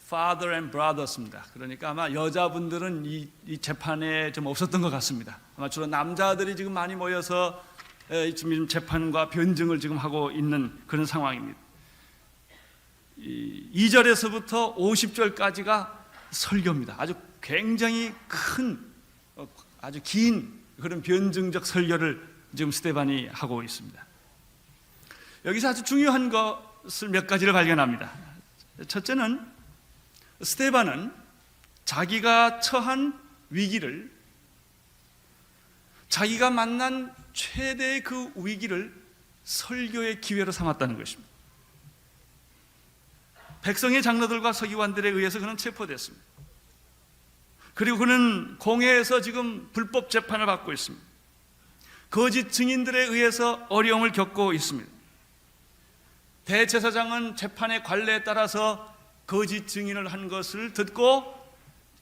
Speaker 1: father and brothers입니다. 그러니까 아마 여자분들은 이 재판에 좀 없었던 것 같습니다. 아마 주로 남자들이 지금 많이 모여서 지금 재판과 변증을 지금 하고 있는 그런 상황입니다. 2절에서부터 50절까지가 설교입니다. 아주 굉장히 큰, 아주 긴 그런 변증적 설교를 지금 스데반이 하고 있습니다. 여기서 아주 중요한 것을 몇 가지를 발견합니다. 첫째는 스데반은 자기가 처한 위기를, 자기가 만난 최대의 그 위기를 설교의 기회로 삼았다는 것입니다. 백성의 장로들과 서기관들에 의해서 그는 체포됐습니다. 그리고 그는 공회에서 지금 불법 재판을 받고 있습니다. 거짓 증인들에 의해서 어려움을 겪고 있습니다. 대제사장은 재판의 관례에 따라서 거짓 증인을 한 것을 듣고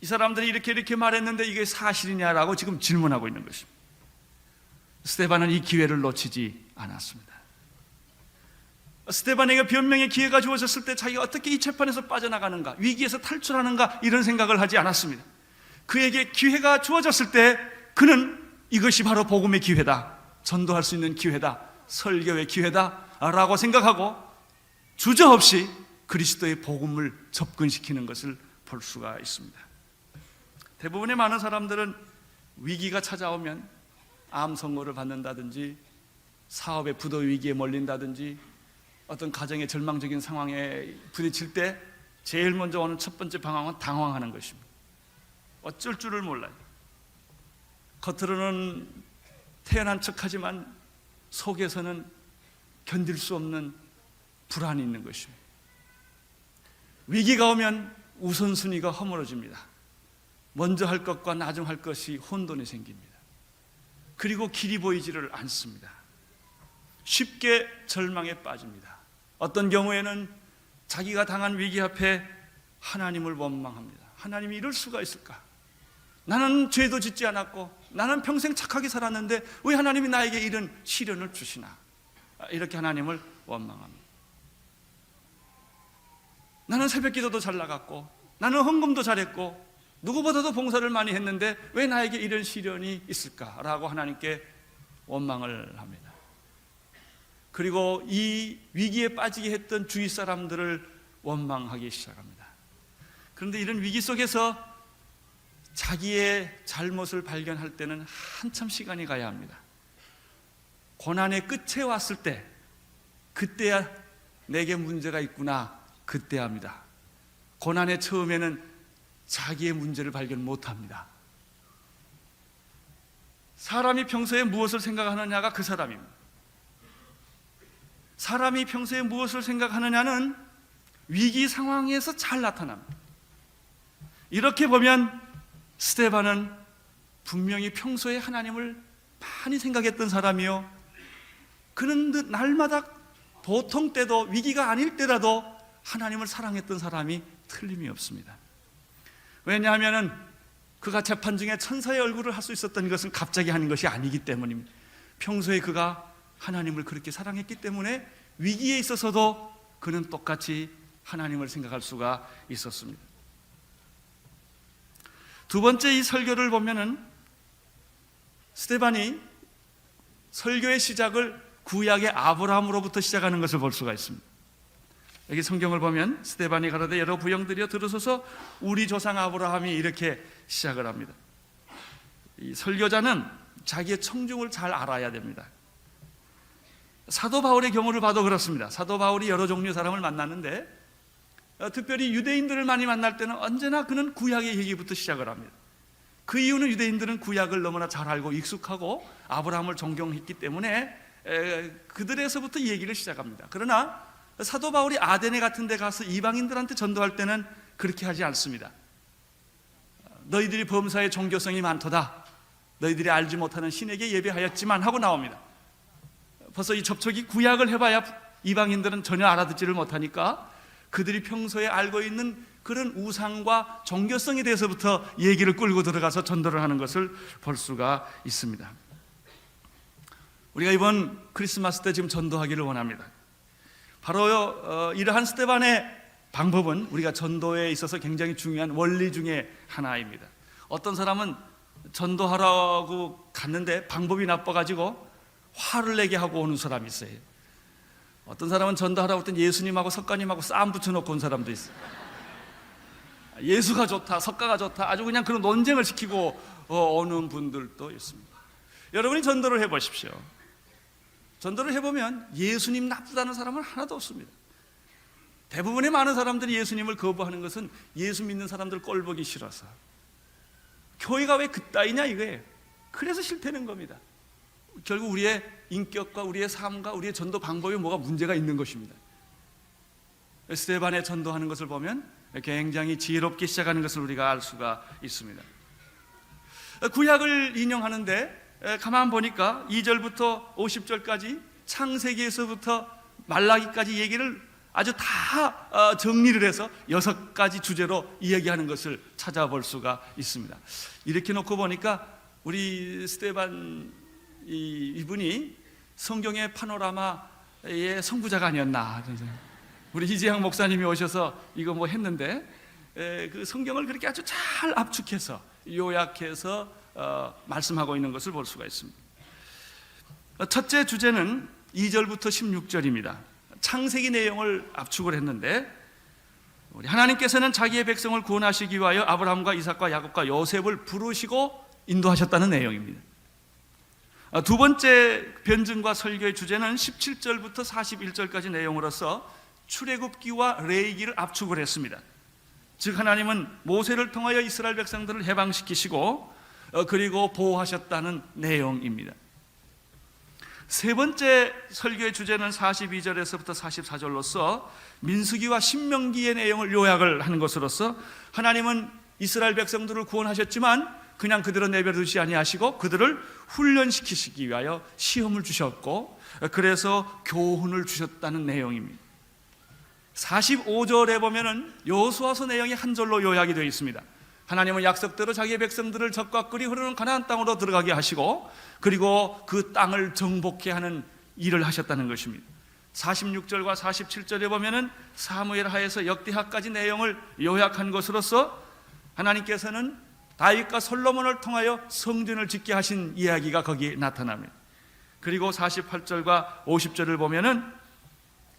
Speaker 1: 이 사람들이 이렇게 말했는데 이게 사실이냐라고 지금 질문하고 있는 것입니다. 스데반은 이 기회를 놓치지 않았습니다. 스데반에게 변명의 기회가 주어졌을 때 자기가 어떻게 이 재판에서 빠져나가는가, 위기에서 탈출하는가, 이런 생각을 하지 않았습니다. 그에게 기회가 주어졌을 때 그는 이것이 바로 복음의 기회다, 전도할 수 있는 기회다, 설교의 기회다 라고 생각하고 주저없이 그리스도의 복음을 접근시키는 것을 볼 수가 있습니다. 대부분의 많은 사람들은 위기가 찾아오면 암 선고를 받는다든지, 사업의 부도 위기에 몰린다든지, 어떤 가정의 절망적인 상황에 부딪힐 때 제일 먼저 오는 첫 번째 방황은 당황하는 것입니다. 어쩔 줄을 몰라요. 겉으로는 태연한 척하지만 속에서는 견딜 수 없는 불안이 있는 것입니다. 위기가 오면 우선순위가 허물어집니다. 먼저 할 것과 나중 할 것이 혼돈이 생깁니다. 그리고 길이 보이지를 않습니다. 쉽게 절망에 빠집니다. 어떤 경우에는 자기가 당한 위기 앞에 하나님을 원망합니다. 하나님이 이럴 수가 있을까? 나는 죄도 짓지 않았고 나는 평생 착하게 살았는데 왜 하나님이 나에게 이런 시련을 주시나? 이렇게 하나님을 원망합니다. 나는 새벽기도도 잘 나갔고 나는 헌금도 잘했고 누구보다도 봉사를 많이 했는데 왜 나에게 이런 시련이 있을까라고 하나님께 원망을 합니다. 그리고 이 위기에 빠지게 했던 주위 사람들을 원망하기 시작합니다. 그런데 이런 위기 속에서 자기의 잘못을 발견할 때는 한참 시간이 가야 합니다. 고난의 끝에 왔을 때, 그때야 내게 문제가 있구나, 그때 합니다. 고난의 처음에는 자기의 문제를 발견 못합니다. 사람이 평소에 무엇을 생각하느냐가 그 사람입니다. 사람이 평소에 무엇을 생각하느냐는 위기 상황에서 잘 나타납니다. 이렇게 보면 스데반은 분명히 평소에 하나님을 많이 생각했던 사람이요, 그는 날마다 보통 때도 위기가 아닐 때라도 하나님을 사랑했던 사람이 틀림이 없습니다. 왜냐하면 그가 재판 중에 천사의 얼굴을 할 수 있었던 것은 갑자기 하는 것이 아니기 때문입니다. 평소에 그가 하나님을 그렇게 사랑했기 때문에 위기에 있어서도 그는 똑같이 하나님을 생각할 수가 있었습니다. 두 번째 이 설교를 보면은 스데반이 설교의 시작을 구약의 아브라함으로부터 시작하는 것을 볼 수가 있습니다. 여기 성경을 보면 스데반이 가로되 여러 부형들이여 들으소서, 우리 조상 아브라함이 이렇게 시작을 합니다. 이 설교자는 자기의 청중을 잘 알아야 됩니다. 사도 바울의 경우를 봐도 그렇습니다. 사도 바울이 여러 종류의 사람을 만났는데 특별히 유대인들을 많이 만날 때는 언제나 그는 구약의 얘기부터 시작을 합니다. 그 이유는 유대인들은 구약을 너무나 잘 알고 익숙하고 아브라함을 존경했기 때문에 그들에서부터 얘기를 시작합니다. 그러나 사도 바울이 아데네 같은 데 가서 이방인들한테 전도할 때는 그렇게 하지 않습니다. 너희들이 범사에 종교성이 많도다, 너희들이 알지 못하는 신에게 예배하였지만 하고 나옵니다. 벌써 이 접촉이, 구약을 해봐야 이방인들은 전혀 알아듣지를 못하니까 그들이 평소에 알고 있는 그런 우상과 종교성에 대해서부터 얘기를 끌고 들어가서 전도를 하는 것을 볼 수가 있습니다. 우리가 이번 크리스마스 때 지금 전도하기를 원합니다. 바로 이러한 스데반의 방법은 우리가 전도에 있어서 굉장히 중요한 원리 중에 하나입니다. 어떤 사람은 전도하라고 갔는데 방법이 나빠가지고 화를 내게 하고 오는 사람이 있어요. 어떤 사람은 전도하라고 했더니 예수님하고 석가님하고 싸움 붙여놓고 온 사람도 있어요. 예수가 좋다, 석가가 좋다, 아주 그냥 그런 논쟁을 시키고 오는 분들도 있습니다. 여러분이 전도를 해보십시오. 전도를 해보면 예수님 나쁘다는 사람은 하나도 없습니다.
Speaker 2: 대부분의 많은 사람들이 예수님을 거부하는 것은 예수 믿는 사람들 꼴 보기 싫어서. 교회가 왜 그따위냐 이거예요. 그래서 싫다는 겁니다. 결국 우리의 인격과 우리의 삶과 우리의 전도 방법에 뭐가 문제가 있는 것입니다. 스데반의 전도하는 것을 보면 굉장히 지혜롭게 시작하는 것을 우리가 알 수가 있습니다. 구약을 인용하는데 가만 보니까 2절부터 50절까지 창세기에서부터 말라기까지 얘기를 아주 다 정리를 해서 6가지 주제로 이야기하는 것을 찾아볼 수가 있습니다. 이렇게 놓고 보니까 우리 스데반 이분이 성경의 파노라마의 선구자가 아니었나. 우리 이재양 목사님이 오셔서 이거 뭐 했는데 그 성경을 그렇게 아주 잘 압축해서 요약해서 말씀하고 있는 것을 볼 수가 있습니다. 첫째 주제는 2절부터 16절입니다. 창세기 내용을 압축을 했는데 우리 하나님께서는 자기의 백성을 구원하시기 위하여 아브라함과 이삭과 야곱과 요셉을 부르시고 인도하셨다는 내용입니다. 두 번째 변증과 설교의 주제는 17절부터 41절까지 내용으로서 출애굽기와 레위기를 압축을 했습니다. 즉 하나님은 모세를 통하여 이스라엘 백성들을 해방시키시고 그리고 보호하셨다는 내용입니다. 세 번째 설교의 주제는 42절에서부터 44절로서 민수기와 신명기의 내용을 요약을 하는 것으로서 하나님은 이스라엘 백성들을 구원하셨지만 그냥 그대로 내버려두지 아니하시고 그들을 훈련시키시기 위하여 시험을 주셨고 그래서 교훈을 주셨다는 내용입니다. 45절에 보면은 여호수아서 내용이 한 절로 요약이 되어 있습니다. 하나님은 약속대로 자기의 백성들을 적과 꿀이 흐르는 가나안 땅으로 들어가게 하시고 그리고 그 땅을 정복케 하는 일을 하셨다는 것입니다. 46절과 47절에 보면은 사무엘 하에서 역대하까지 내용을 요약한 것으로서 하나님께서는 다윗과 솔로몬을 통하여 성전을 짓게 하신 이야기가 거기에 나타납니다. 그리고 48절과 50절을 보면은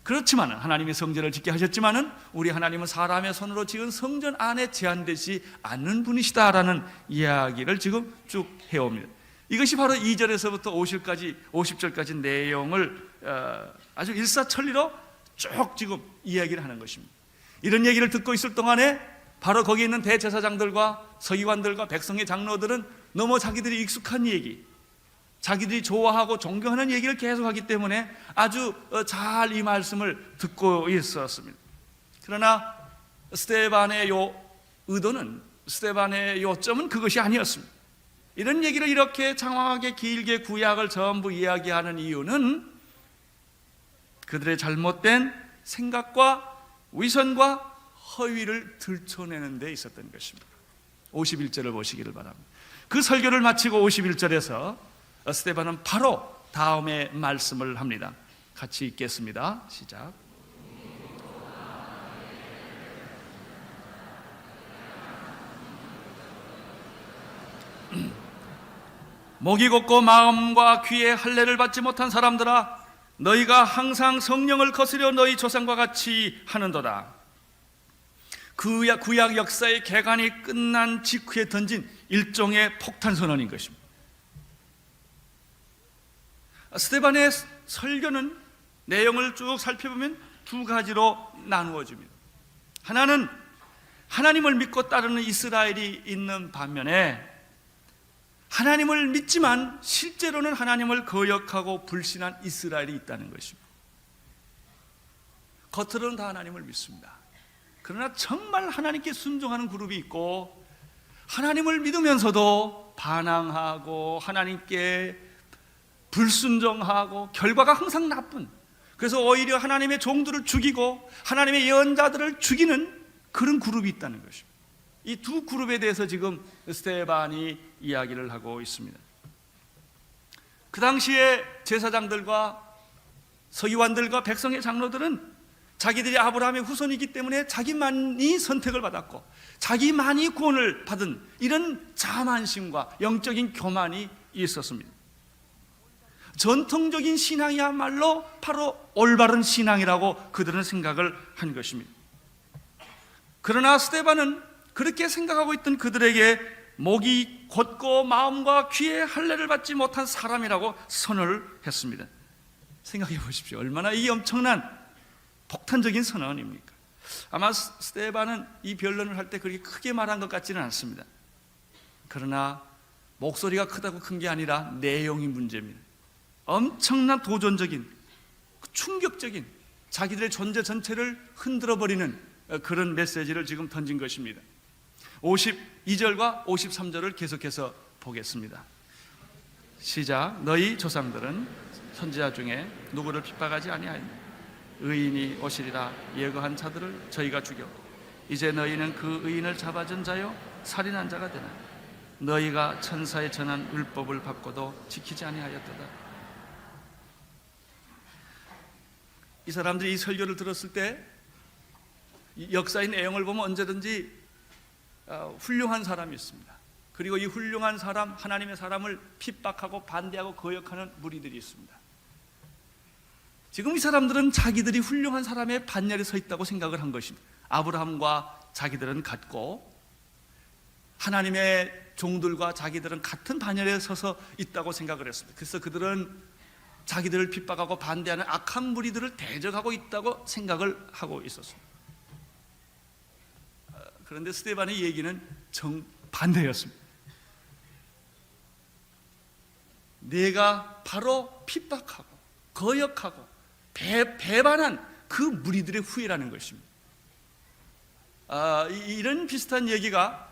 Speaker 2: 그렇지만 하나님이 성전을 짓게 하셨지만은 우리 하나님은 사람의 손으로 지은 성전 안에 제한되지 않는 분이시다라는 이야기를 지금 쭉 해옵니다. 이것이 바로 2절에서부터 50절까지 내용을 아주 일사천리로 쭉 지금 이야기를 하는 것입니다. 이런 얘기를 듣고 있을 동안에 바로 거기 있는 대제사장들과 서기관들과 백성의 장로들은 너무 자기들이 익숙한 얘기, 자기들이 좋아하고 존경하는 얘기를 계속하기 때문에 아주 잘 이 말씀을 듣고 있었습니다. 그러나 스데반의 의도는, 스데반의 요점은 그것이 아니었습니다. 이런 얘기를 이렇게 장황하게 길게 구약을 전부 이야기하는 이유는 그들의 잘못된 생각과 위선과 허위를 들춰내는 데 있었던 것입니다. 51절을 보시기를 바랍니다. 그 설교를 마치고 51절에서 스데반은 바로 다음의 말씀을 합니다. 같이 읽겠습니다. 시작. 목이 곧고 마음과 귀에 할례를 받지 못한 사람들아, 너희가 항상 성령을 거스려 너희 조상과 같이 하는도다. 구약 역사의 개간이 끝난 직후에 던진 일종의 폭탄 선언인 것입니다. 스데반의 설교는 내용을 쭉 살펴보면 두 가지로 나누어집니다. 하나는 하나님을 믿고 따르는 이스라엘이 있는 반면에 하나님을 믿지만 실제로는 하나님을 거역하고 불신한 이스라엘이 있다는 것입니다. 겉으로는 다 하나님을 믿습니다. 그러나 정말 하나님께 순종하는 그룹이 있고 하나님을 믿으면서도 반항하고 하나님께 불순종하고 결과가 항상 나쁜, 그래서 오히려 하나님의 종들을 죽이고 하나님의 예언자들을 죽이는 그런 그룹이 있다는 것입니다. 이 두 그룹에 대해서 지금 스데반이 이야기를 하고 있습니다. 그 당시에 제사장들과 서기관들과 백성의 장로들은 자기들이 아브라함의 후손이기 때문에 자기만이 선택을 받았고 자기만이 구원을 받은 이런 자만심과 영적인 교만이 있었습니다. 전통적인 신앙이야말로 바로 올바른 신앙이라고 그들은 생각을 한 것입니다. 그러나 스데반은 그렇게 생각하고 있던 그들에게 목이 곧고 마음과 귀에 할례를 받지 못한 사람이라고 선언을 했습니다. 생각해 보십시오. 얼마나 이 엄청난 폭탄적인 선언입니까? 아마 스데반은 이 변론을 할 때 그렇게 크게 말한 것 같지는 않습니다. 그러나 목소리가 크다고 큰 게 아니라 내용이 문제입니다. 엄청난 도전적인, 충격적인, 자기들의 존재 전체를 흔들어버리는 그런 메시지를 지금 던진 것입니다. 52절과 53절을 계속해서 보겠습니다. 시작. 너희 조상들은 선지자 중에 누구를 핍박하지 아니하였느냐? 의인이 오시리라 예고한 자들을 저희가 죽였고 이제 너희는 그 의인을 잡아준 자요 살인한 자가 되나? 너희가 천사의 전한 율법을 받고도 지키지 아니하였도다. 이 사람들이 이 설교를 들었을 때 역사의 내용을 보면 언제든지 훌륭한 사람이 있습니다. 그리고 이 훌륭한 사람, 하나님의 사람을 핍박하고 반대하고 거역하는 무리들이 있습니다. 지금 이 사람들은 자기들이 훌륭한 사람의 반열에 서 있다고 생각을 한 것입니다. 아브라함과 자기들은 같고 하나님의 종들과 자기들은 같은 반열에 서서 있다고 생각을 했습니다. 그래서 그들은 자기들을 핍박하고 반대하는 악한 무리들을 대적하고 있다고 생각을 하고 있었습니다. 그런데 스데반의 얘기는 정반대였습니다. 내가 바로 핍박하고 거역하고 배반한 그 무리들의 후예라는 것입니다. 이런 비슷한 얘기가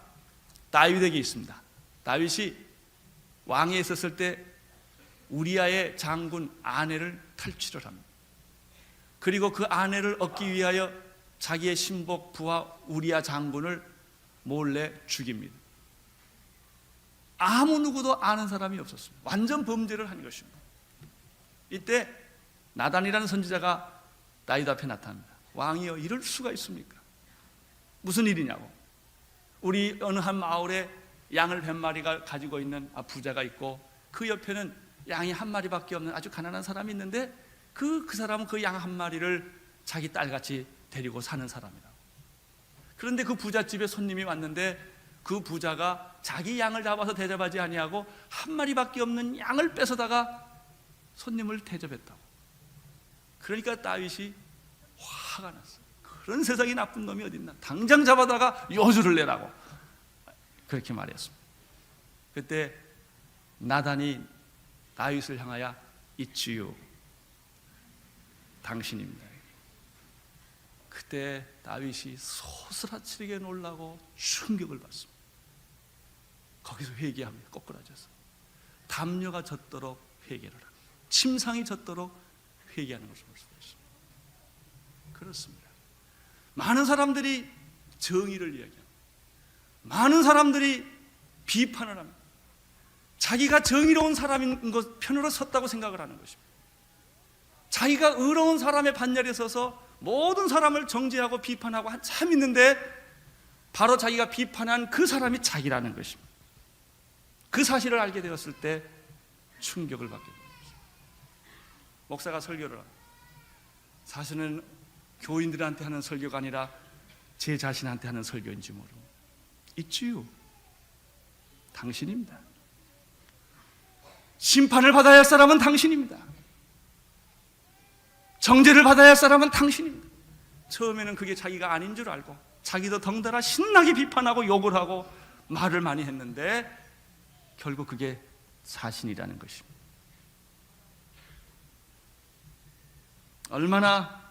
Speaker 2: 다윗에게 있습니다. 다윗이 왕에 있었을 때 우리아의 장군 아내를 탈취를 합니다. 그리고 그 아내를 얻기 위하여 자기의 신복 부하 우리아 장군을 몰래 죽입니다. 아무 누구도 아는 사람이 없었습니다. 완전 범죄를 한 것입니다. 이때 나단이라는 선지자가 다윗 앞에 나타납니다. 왕이여, 이럴 수가 있습니까? 무슨 일이냐고. 우리 어느 한 마을에 양을 100마리가 가지고 있는 부자가 있고 그 옆에는 양이 한 마리밖에 없는 아주 가난한 사람이 있는데 그 사람은 그 양 한 마리를 자기 딸같이 데리고 사는 사람이다. 그런데 그 부잣집에 손님이 왔는데 그 부자가 자기 양을 잡아서 대접하지 아니하고 한 마리밖에 없는 양을 뺏어다가 손님을 대접했다고. 그러니까 다윗이 화가 났어요. 그런 세상에 나쁜 놈이 어딨나? 당장 잡아다가 요주를 내라고 그렇게 말했습니다. 그때 나단이 다윗을 향하여 이치유 당신입니다. 그때 다윗이 소스라치게 놀라고 충격을 받습니다. 거기서 회개합니다. 꼬꾸라져서 담요가 젖도록 회개를 합니다. 침상이 젖도록 회개하는 것을 볼 수 있습니다. 그렇습니다. 많은 사람들이 정의를 이야기합니다. 많은 사람들이 비판을 합니다. 자기가 정의로운 사람인 것 편으로 섰다고 생각을 하는 것입니다. 자기가 의로운 사람의 반열에 서서 모든 사람을 정죄하고 비판하고 한참 있는데 바로 자기가 비판한 그 사람이 자기라는 것입니다. 그 사실을 알게 되었을 때 충격을 받게 됩니다. 목사가 설교를 합니다. 사실은 교인들한테 하는 설교가 아니라 제 자신한테 하는 설교인지 모릅니다. 있지요. 당신입니다. 심판을 받아야 할 사람은 당신입니다. 정죄를 받아야 할 사람은 당신입니다. 처음에는 그게 자기가 아닌 줄 알고 자기도 덩달아 신나게 비판하고 욕을 하고 말을 많이 했는데 결국 그게 사신이라는 것입니다. 얼마나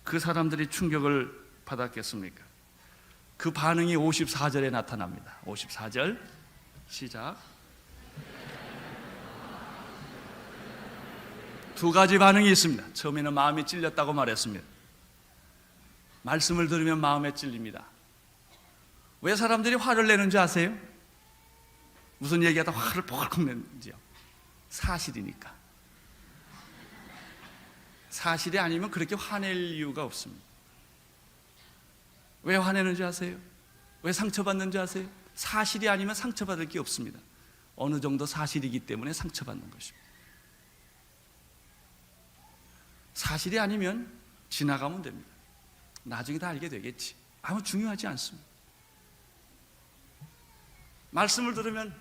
Speaker 2: 그 사람들이 충격을 받았겠습니까? 그 반응이 54절에 나타납니다. 54절 시작. 두 가지 반응이 있습니다. 처음에는 마음이 찔렸다고 말했습니다. 말씀을 들으면 마음에 찔립니다. 왜 사람들이 화를 내는지 아세요? 무슨 얘기하다 화를 펄컥 내는지요? 사실이니까. 사실이 아니면 그렇게 화낼 이유가 없습니다. 왜 화내는지 아세요? 왜 상처받는지 아세요? 사실이 아니면 상처받을 게 없습니다. 어느 정도 사실이기 때문에 상처받는 것입니다. 사실이 아니면 지나가면 됩니다. 나중에 다 알게 되겠지. 아무 중요하지 않습니다. 말씀을 들으면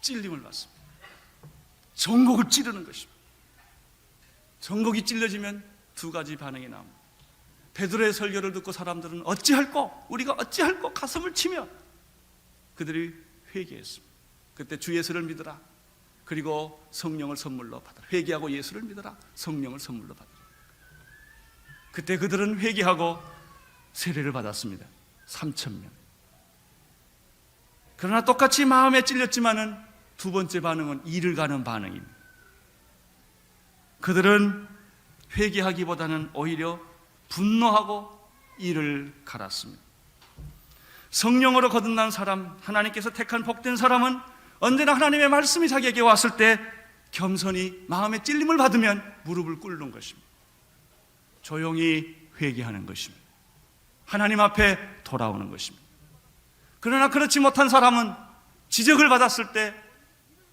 Speaker 2: 찔림을 받습니다. 전곡을 찌르는 것입니다. 전곡이 찔러지면 두 가지 반응이 나옵니다. 베드로의 설교를 듣고 사람들은 어찌할꼬? 우리가 어찌할꼬? 가슴을 치며 그들이 회개했습니다. 그때 주 예수를 믿으라. 그리고 성령을 선물로 받으라. 회개하고 예수를 믿으라. 성령을 선물로 받으라. 그때 그들은 회개하고 세례를 받았습니다. 3,000명. 그러나 똑같이 마음에 찔렸지만은 두 번째 반응은 이를 가는 반응입니다. 그들은 회개하기보다는 오히려 분노하고 이를 갈았습니다. 성령으로 거듭난 사람, 하나님께서 택한 복된 사람은 언제나 하나님의 말씀이 자기에게 왔을 때 겸손히 마음의 찔림을 받으면 무릎을 꿇는 것입니다. 조용히 회개하는 것입니다. 하나님 앞에 돌아오는 것입니다. 그러나 그렇지 못한 사람은 지적을 받았을 때,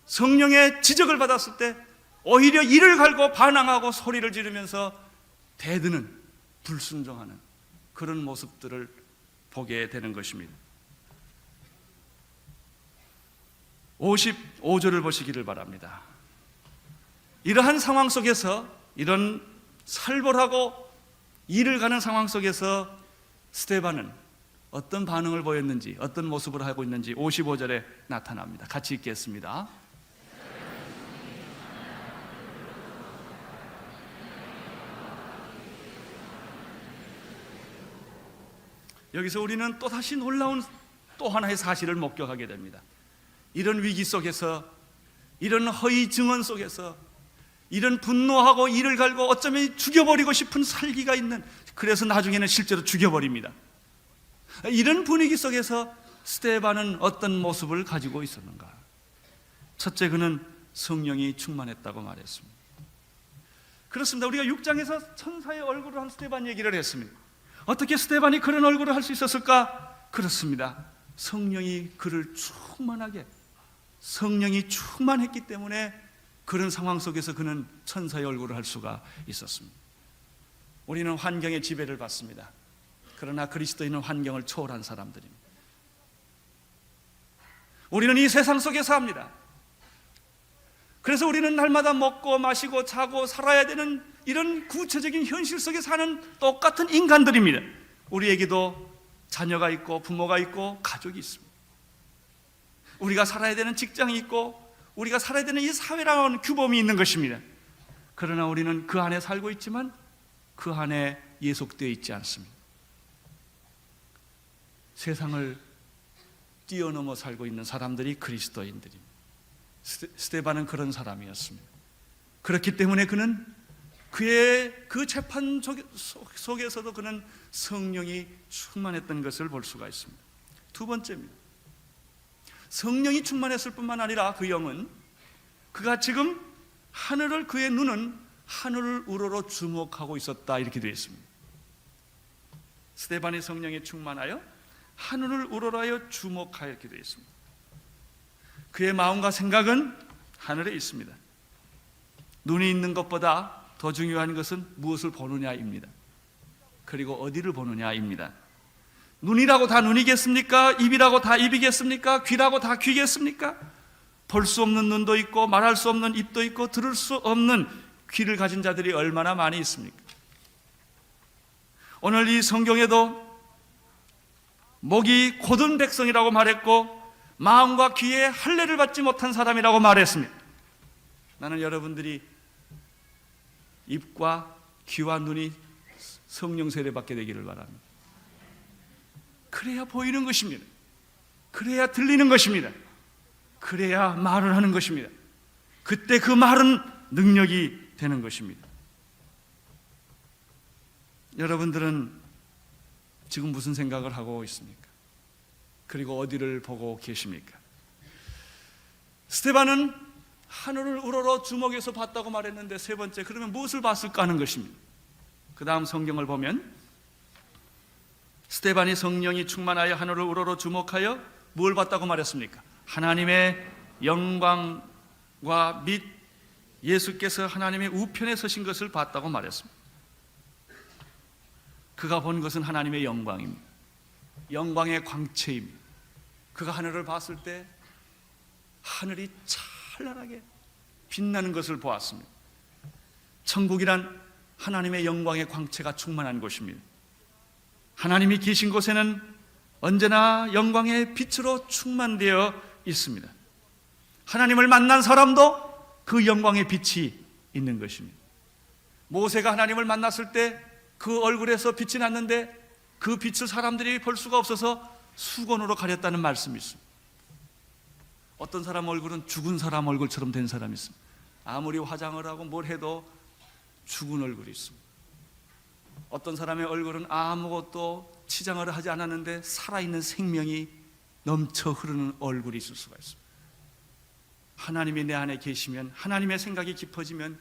Speaker 2: 성령의 지적을 받았을 때 오히려 이를 갈고 반항하고 소리를 지르면서 대드는, 불순종하는 그런 모습들을 보게 되는 것입니다. 55절을 보시기를 바랍니다. 이러한 상황 속에서, 이런 살벌하고 이를 가는 상황 속에서 스데반은 어떤 반응을 보였는지, 어떤 모습을 하고 있는지 55절에 나타납니다. 같이 읽겠습니다. 여기서 우리는 또다시 놀라운 또 하나의 사실을 목격하게 됩니다. 이런 위기 속에서, 이런 허위 증언 속에서, 이런 분노하고 이를 갈고 어쩌면 죽여버리고 싶은 살기가 있는, 그래서 나중에는 실제로 죽여버립니다. 이런 분위기 속에서 스데반은 어떤 모습을 가지고 있었는가? 첫째, 그는 성령이 충만했다고 말했습니다. 그렇습니다. 우리가 6장에서 천사의 얼굴을 한 스데반 얘기를 했습니다. 어떻게 스데반이 그런 얼굴을 할 수 있었을까? 그렇습니다. 성령이 그를 충만하게, 성령이 충만했기 때문에 그런 상황 속에서 그는 천사의 얼굴을 할 수가 있었습니다. 우리는 환경의 지배를 받습니다. 그러나 그리스도인은 환경을 초월한 사람들입니다. 우리는 이 세상 속에 삽니다. 그래서 우리는 날마다 먹고 마시고 자고 살아야 되는 이런 구체적인 현실 속에 사는 똑같은 인간들입니다. 우리에게도 자녀가 있고 부모가 있고 가족이 있습니다. 우리가 살아야 되는 직장이 있고 우리가 살아야 되는 이 사회라는 규범이 있는 것입니다. 그러나 우리는 그 안에 살고 있지만 그 안에 예속되어 있지 않습니다. 세상을 뛰어넘어 살고 있는 사람들이 그리스도인들입니다. 스데반은 그런 사람이었습니다. 그렇기 때문에 그는 그의 그 재판 속에서도 그는 성령이 충만했던 것을 볼 수가 있습니다. 두 번째입니다. 성령이 충만했을 뿐만 아니라 그 영은, 그가 지금 하늘을, 그의 눈은 하늘을 우러러 주목하고 있었다, 이렇게 되어 있습니다. 스데반이 성령에 충만하여 하늘을 우러러하여 주목하여, 이렇게 되어 있습니다. 그의 마음과 생각은 하늘에 있습니다. 눈이 있는 것보다 더 중요한 것은 무엇을 보느냐입니다. 그리고 어디를 보느냐입니다. 눈이라고 다 눈이겠습니까? 입이라고 다 입이겠습니까? 귀라고 다 귀겠습니까? 볼 수 없는 눈도 있고 말할 수 없는 입도 있고 들을 수 없는 귀를 가진 자들이 얼마나 많이 있습니까? 오늘 이 성경에도 목이 곧은 백성이라고 말했고 마음과 귀에 할례를 받지 못한 사람이라고 말했습니다. 나는 여러분들이 입과 귀와 눈이 성령 세례 받게 되기를 바랍니다. 그래야 보이는 것입니다. 그래야 들리는 것입니다. 그래야 말을 하는 것입니다. 그때 그 말은 능력이 되는 것입니다. 여러분들은 지금 무슨 생각을 하고 있습니까? 그리고 어디를 보고 계십니까? 스데반은 하늘을 우러러 주목해서 봤다고 말했는데, 세 번째, 그러면 무엇을 봤을까 하는 것입니다. 그 다음 성경을 보면 스데반이 성령이 충만하여 하늘을 우러러 주목하여 뭘 봤다고 말했습니까? 하나님의 영광과 및 예수께서 하나님의 우편에 서신 것을 봤다고 말했습니다. 그가 본 것은 하나님의 영광입니다. 영광의 광채입니다. 그가 하늘을 봤을 때 하늘이 찬란하게 빛나는 것을 보았습니다. 천국이란 하나님의 영광의 광채가 충만한 곳입니다. 하나님이 계신 곳에는 언제나 영광의 빛으로 충만되어 있습니다. 하나님을 만난 사람도 그 영광의 빛이 있는 것입니다. 모세가 하나님을 만났을 때 그 얼굴에서 빛이 났는데 그 빛을 사람들이 볼 수가 없어서 수건으로 가렸다는 말씀이 있습니다. 어떤 사람 얼굴은 죽은 사람 얼굴처럼 된 사람이 있습니다. 아무리 화장을 하고 뭘 해도 죽은 얼굴이 있습니다. 어떤 사람의 얼굴은 아무것도 치장을 하지 않았는데 살아있는 생명이 넘쳐 흐르는 얼굴이 있을 수가 있습니다. 하나님이 내 안에 계시면, 하나님의 생각이 깊어지면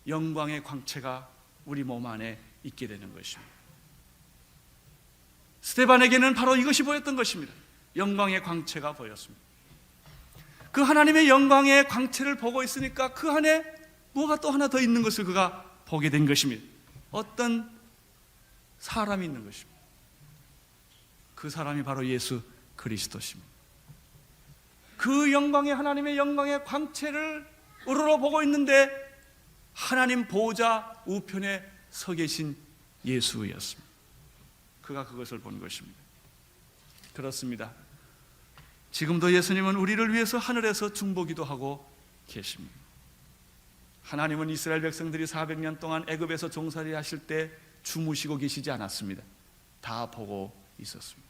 Speaker 2: 영광의 광채가 우리 몸 안에 있게 되는 것입니다. 스데반에게는 바로 이것이 보였던 것입니다. 영광의 광채가 보였습니다. 그 하나님의 영광의 광채를 보고 있으니까 그 안에 뭐가 또 하나 더 있는 것을 그가 보게 된 것입니다. 어떤 사람이 있는 것입니다. 그 사람이 바로 예수 그리스도십니다. 그 영광의, 하나님의 영광의 광채를 우러러 보고 있는데 하나님 보호자 우편에 서 계신 예수였습니다. 그가 그것을 본 것입니다. 그렇습니다. 지금도 예수님은 우리를 위해서 하늘에서 중보기도 하고 계십니다. 하나님은 이스라엘 백성들이 400년 동안 애굽에서 종살이 하실 때 주무시고 계시지 않았습니다. 다 보고 있었습니다.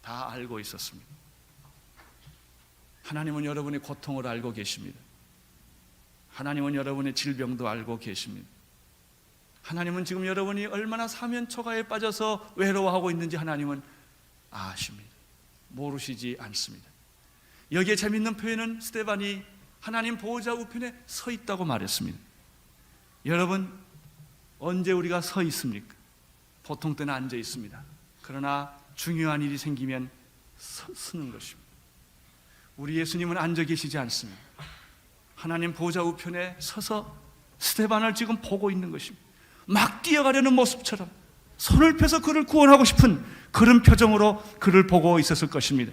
Speaker 2: 다 알고 있었습니다. 하나님은 여러분의 고통을 알고 계십니다. 하나님은 여러분의 질병도 알고 계십니다. 하나님은 지금 여러분이 얼마나 사면초가에 빠져서 외로워하고 있는지 하나님은 아십니다. 모르시지 않습니다. 여기에 재밌는 표현은 스데반이 하나님 보호자 우편에 서 있다고 말했습니다. 여러분, 언제 우리가 서 있습니까? 보통 때는 앉아 있습니다. 그러나 중요한 일이 생기면 서는 것입니다. 우리 예수님은 앉아 계시지 않습니다. 하나님 보호자 우편에 서서 스데반을 지금 보고 있는 것입니다. 막 뛰어가려는 모습처럼 손을 펴서 그를 구원하고 싶은 그런 표정으로 그를 보고 있었을 것입니다.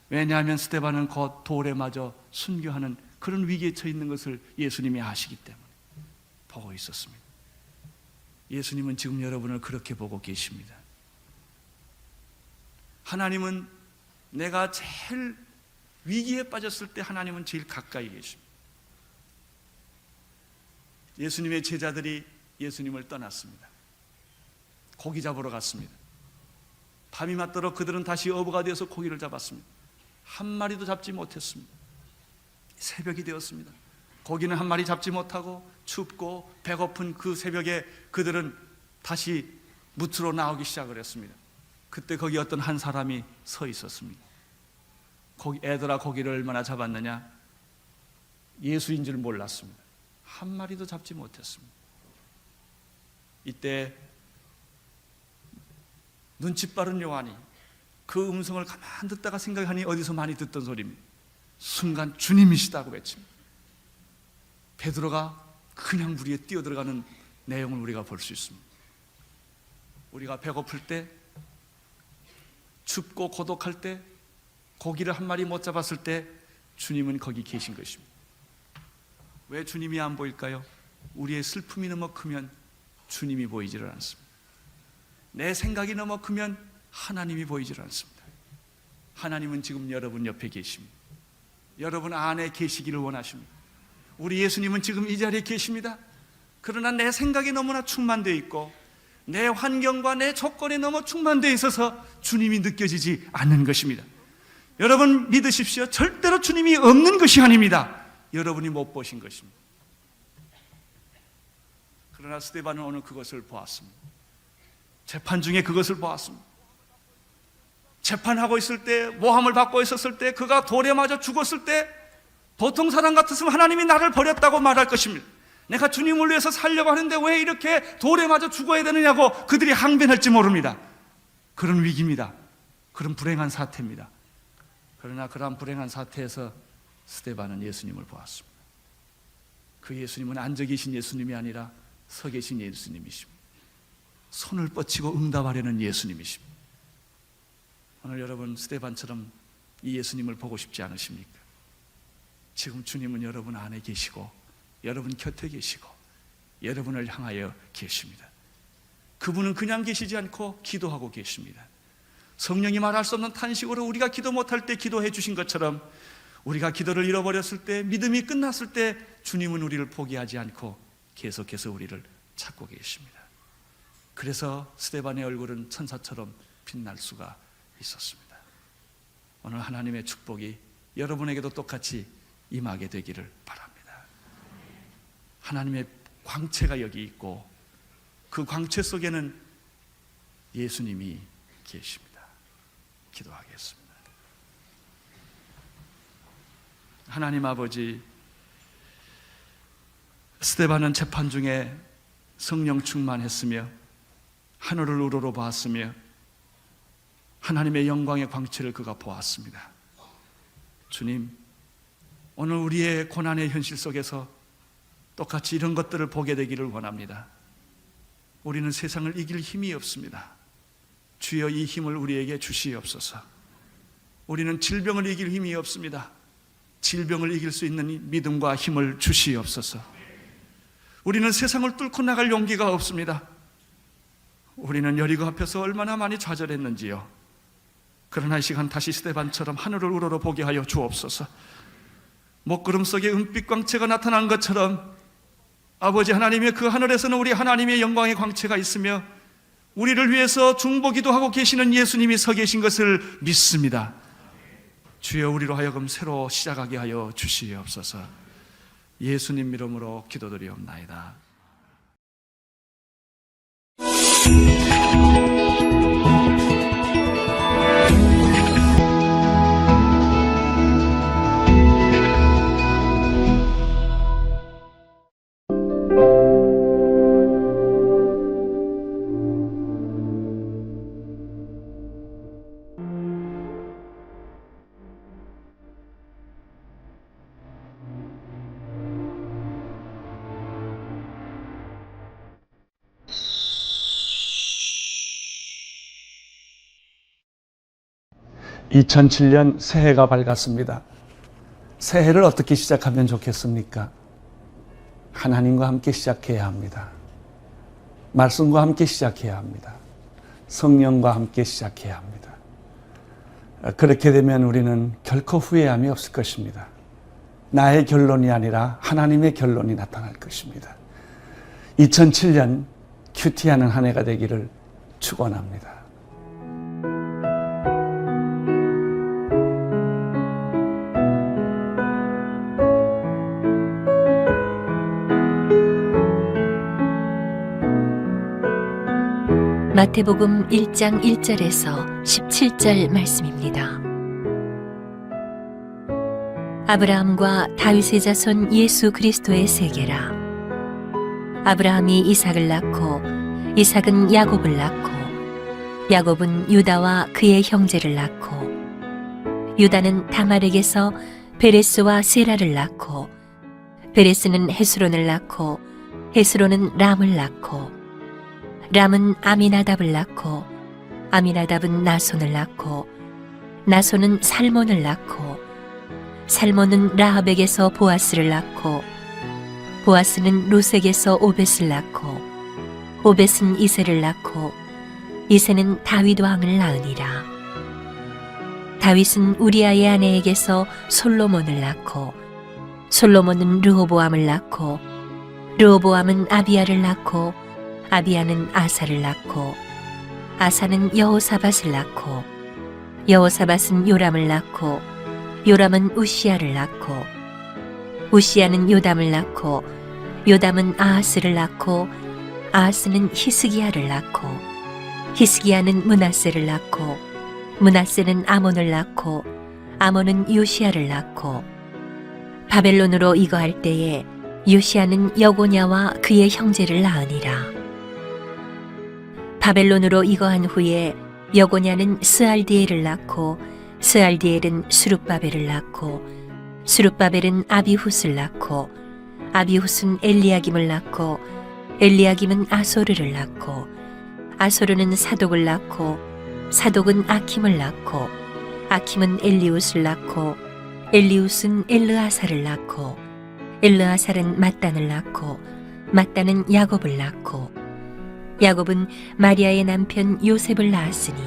Speaker 2: 왜냐하면 스데반은 곧 돌에 맞아 순교하는 그런 위기에 처해 있는 것을 예수님이 아시기 때문에 보고 있었습니다. 예수님은 지금 여러분을 그렇게 보고 계십니다. 하나님은 내가 제일 위기에 빠졌을 때 하나님은 제일 가까이 계십니다. 예수님의 제자들이 예수님을 떠났습니다. 고기 잡으러 갔습니다. 밤이 맞도록 그들은 다시 어부가 되어서 고기를 잡았습니다. 한 마리도 잡지 못했습니다. 새벽이 되었습니다. 고기는 한 마리 잡지 못하고 춥고 배고픈 그 새벽에 그들은 다시 무트로 나오기 시작을 했습니다. 그때 거기 어떤 한 사람이 서 있었습니다. 애들아, 고기를 얼마나 잡았느냐? 예수인 줄 몰랐습니다. 한 마리도 잡지 못했습니다. 이때 눈치 빠른 요한이 그 음성을 가만 듣다가 생각하니 어디서 많이 듣던 소리입니다. 순간 주님이시다고 외칩니다. 베드로가 그냥 물 위에 뛰어들어가는 내용을 우리가 볼 수 있습니다. 우리가 배고플 때, 춥고 고독할 때, 고기를 한 마리 못 잡았을 때 주님은 거기 계신 것입니다. 왜 주님이 안 보일까요? 우리의 슬픔이 너무 크면 주님이 보이지를 않습니다. 내 생각이 너무 크면 하나님이 보이지를 않습니다. 하나님은 지금 여러분 옆에 계십니다. 여러분 안에 계시기를 원하십니다. 우리 예수님은 지금 이 자리에 계십니다. 그러나 내 생각이 너무나 충만되어 있고 내 환경과 내 조건이 너무 충만되어 있어서 주님이 느껴지지 않는 것입니다. 여러분 믿으십시오. 절대로 주님이 없는 것이 아닙니다. 여러분이 못 보신 것입니다. 그러나 스데반은 오늘 그것을 보았습니다. 재판 중에 그것을 보았습니다. 재판하고 있을 때, 모함을 받고 있었을 때, 그가 돌에 맞아 죽었을 때 보통 사람 같았으면 하나님이 나를 버렸다고 말할 것입니다. 내가 주님을 위해서 살려고 하는데 왜 이렇게 돌에 맞아 죽어야 되느냐고 그들이 항변할지 모릅니다. 그런 위기입니다. 그런 불행한 사태입니다. 그러나 그러한 불행한 사태에서 스데반은 예수님을 보았습니다. 그 예수님은 앉아 계신 예수님이 아니라 서 계신 예수님이십니다. 손을 뻗치고 응답하려는 예수님이십니다. 오늘 여러분 스데반처럼 이 예수님을 보고 싶지 않으십니까? 지금 주님은 여러분 안에 계시고 여러분 곁에 계시고 여러분을 향하여 계십니다. 그분은 그냥 계시지 않고 기도하고 계십니다. 성령이 말할 수 없는 탄식으로 우리가 기도 못할 때 기도해 주신 것처럼 우리가 기도를 잃어버렸을 때, 믿음이 끝났을 때 주님은 우리를 포기하지 않고 계속해서 우리를 찾고 계십니다. 그래서 스데반의 얼굴은 천사처럼 빛날 수가 있었습니다. 오늘 하나님의 축복이 여러분에게도 똑같이 임하게 되기를 바랍니다. 하나님의 광채가 여기 있고 그 광채 속에는 예수님이 계십니다. 기도하겠습니다. 하나님 아버지, 스데반은 재판 중에 성령 충만했으며 하늘을 우러러 보았으며 하나님의 영광의 광채를 그가 보았습니다. 주님, 오늘 우리의 고난의 현실 속에서 똑같이 이런 것들을 보게 되기를 원합니다. 우리는 세상을 이길 힘이 없습니다. 주여, 이 힘을 우리에게 주시옵소서. 우리는 질병을 이길 힘이 없습니다. 질병을 이길 수 있는 믿음과 힘을 주시옵소서. 우리는 세상을 뚫고 나갈 용기가 없습니다. 우리는 여리고 앞에서 얼마나 많이 좌절했는지요. 그러나 이 시간 다시 스데반처럼 하늘을 우러러 보게 하여 주옵소서. 먹구름 속에 은빛 광채가 나타난 것처럼 아버지 하나님의 그 하늘에서는 우리 하나님의 영광의 광채가 있으며 우리를 위해서 중보기도 하고 계시는 예수님이 서 계신 것을 믿습니다. 주여, 우리로 하여금 새로 시작하게 하여 주시옵소서. 예수님 이름으로 기도드리옵나이다.
Speaker 3: (2007년) 새해가 밝았습니다. 새해를 어떻게 시작하면 좋겠습니까? 하나님과 함께 시작해야 합니다. 말씀과 함께 시작해야 합니다. 성령과 함께 시작해야 합니다. 그렇게 되면 우리는 결코 후회함이 없을 것입니다. 나의 결론이 아니라 하나님의 결론이 나타날 것입니다. 2007년 큐티하는 한 해가 되기를 축원합니다.
Speaker 4: 마태복음 1장 1절에서 17절 말씀입니다. 아브라함과 다윗의 자손 예수 그리스도의 세계라. 아브라함이 이삭을 낳고 이삭은 야곱을 낳고 야곱은 유다와 그의 형제를 낳고 유다는 다말에게서 베레스와 세라를 낳고 베레스는 헤스론을 낳고 헤스론은 람을 낳고 람은 아미나답을 낳고 아미나답은 나손을 낳고 나손은 살몬을 낳고 살몬은 라합에게서 보아스를 낳고 보아스는 루색에서 오벳을 낳고 오벳은 이새를 낳고 이새는 다윗 왕을 낳으니라. 다윗은 우리아의 아내에게서 솔로몬을 낳고 솔로몬은 르호보암을 낳고 르호보암은 아비야를 낳고 아비야는 아사를 낳고 아사는 여호사밧을 낳고 여호사밧은 요람을 낳고 요람은 우시야를 낳고 우시야는 요담을 낳고 요담은 아하스를 낳고 아하스는 히스기야를 낳고 히스기야는 므낫세를 낳고 므낫세는 아몬을 낳고 아몬은 요시야를 낳고 바벨론으로 이거할 때에 요시야는 여고냐와 그의 형제를 낳으니라. 바벨론으로 이거한 후에 여고냐는 스알디엘을 낳고 스알디엘은 수룹바벨을 낳고 수룹바벨은 아비훗을 낳고 아비훗은 엘리야김을 낳고 엘리야김은 아소르를 낳고 아소르는 사독을 낳고 사독은 아킴을 낳고 아킴은 엘리웃을 낳고 엘리웃은 엘르아사를 낳고 엘르아살은 mat단을 낳고 mat단은 야곱을 낳고 야곱은 마리아의 남편 요셉을 낳았으니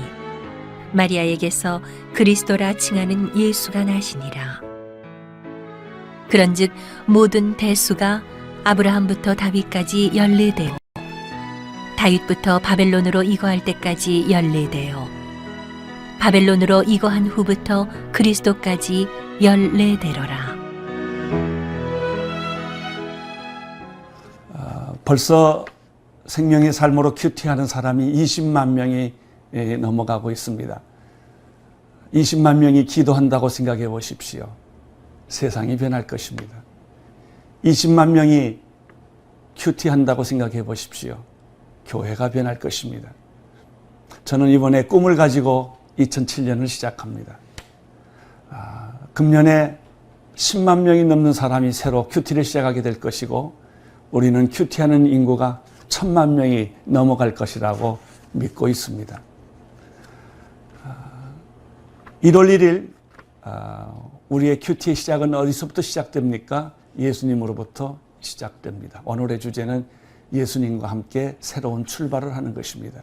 Speaker 4: 마리아에게서 그리스도라 칭하는 예수가 나시니라. 그런즉 모든 대수가 아브라함부터 다윗까지 14대요 다윗부터 바벨론으로 이거할 때까지 14대요 바벨론으로 이거한 후부터 그리스도까지 14대로라.
Speaker 3: 벌써 생명의 삶으로 큐티하는 사람이 20만 명이 넘어가고 있습니다. 20만 명이 기도한다고 생각해 보십시오. 세상이 변할 것입니다. 20만 명이 큐티한다고 생각해 보십시오. 교회가 변할 것입니다. 저는 이번에 꿈을 가지고 2007년을 시작합니다. 금년에 10만 명이 넘는 사람이 새로 큐티를 시작하게 될 것이고 우리는 큐티하는 인구가 1000만 명이 넘어갈 것이라고 믿고 있습니다. 1월 1일 우리의 큐티의 시작은 어디서부터 시작됩니까? 예수님으로부터 시작됩니다. 오늘의 주제는 예수님과 함께 새로운 출발을 하는 것입니다.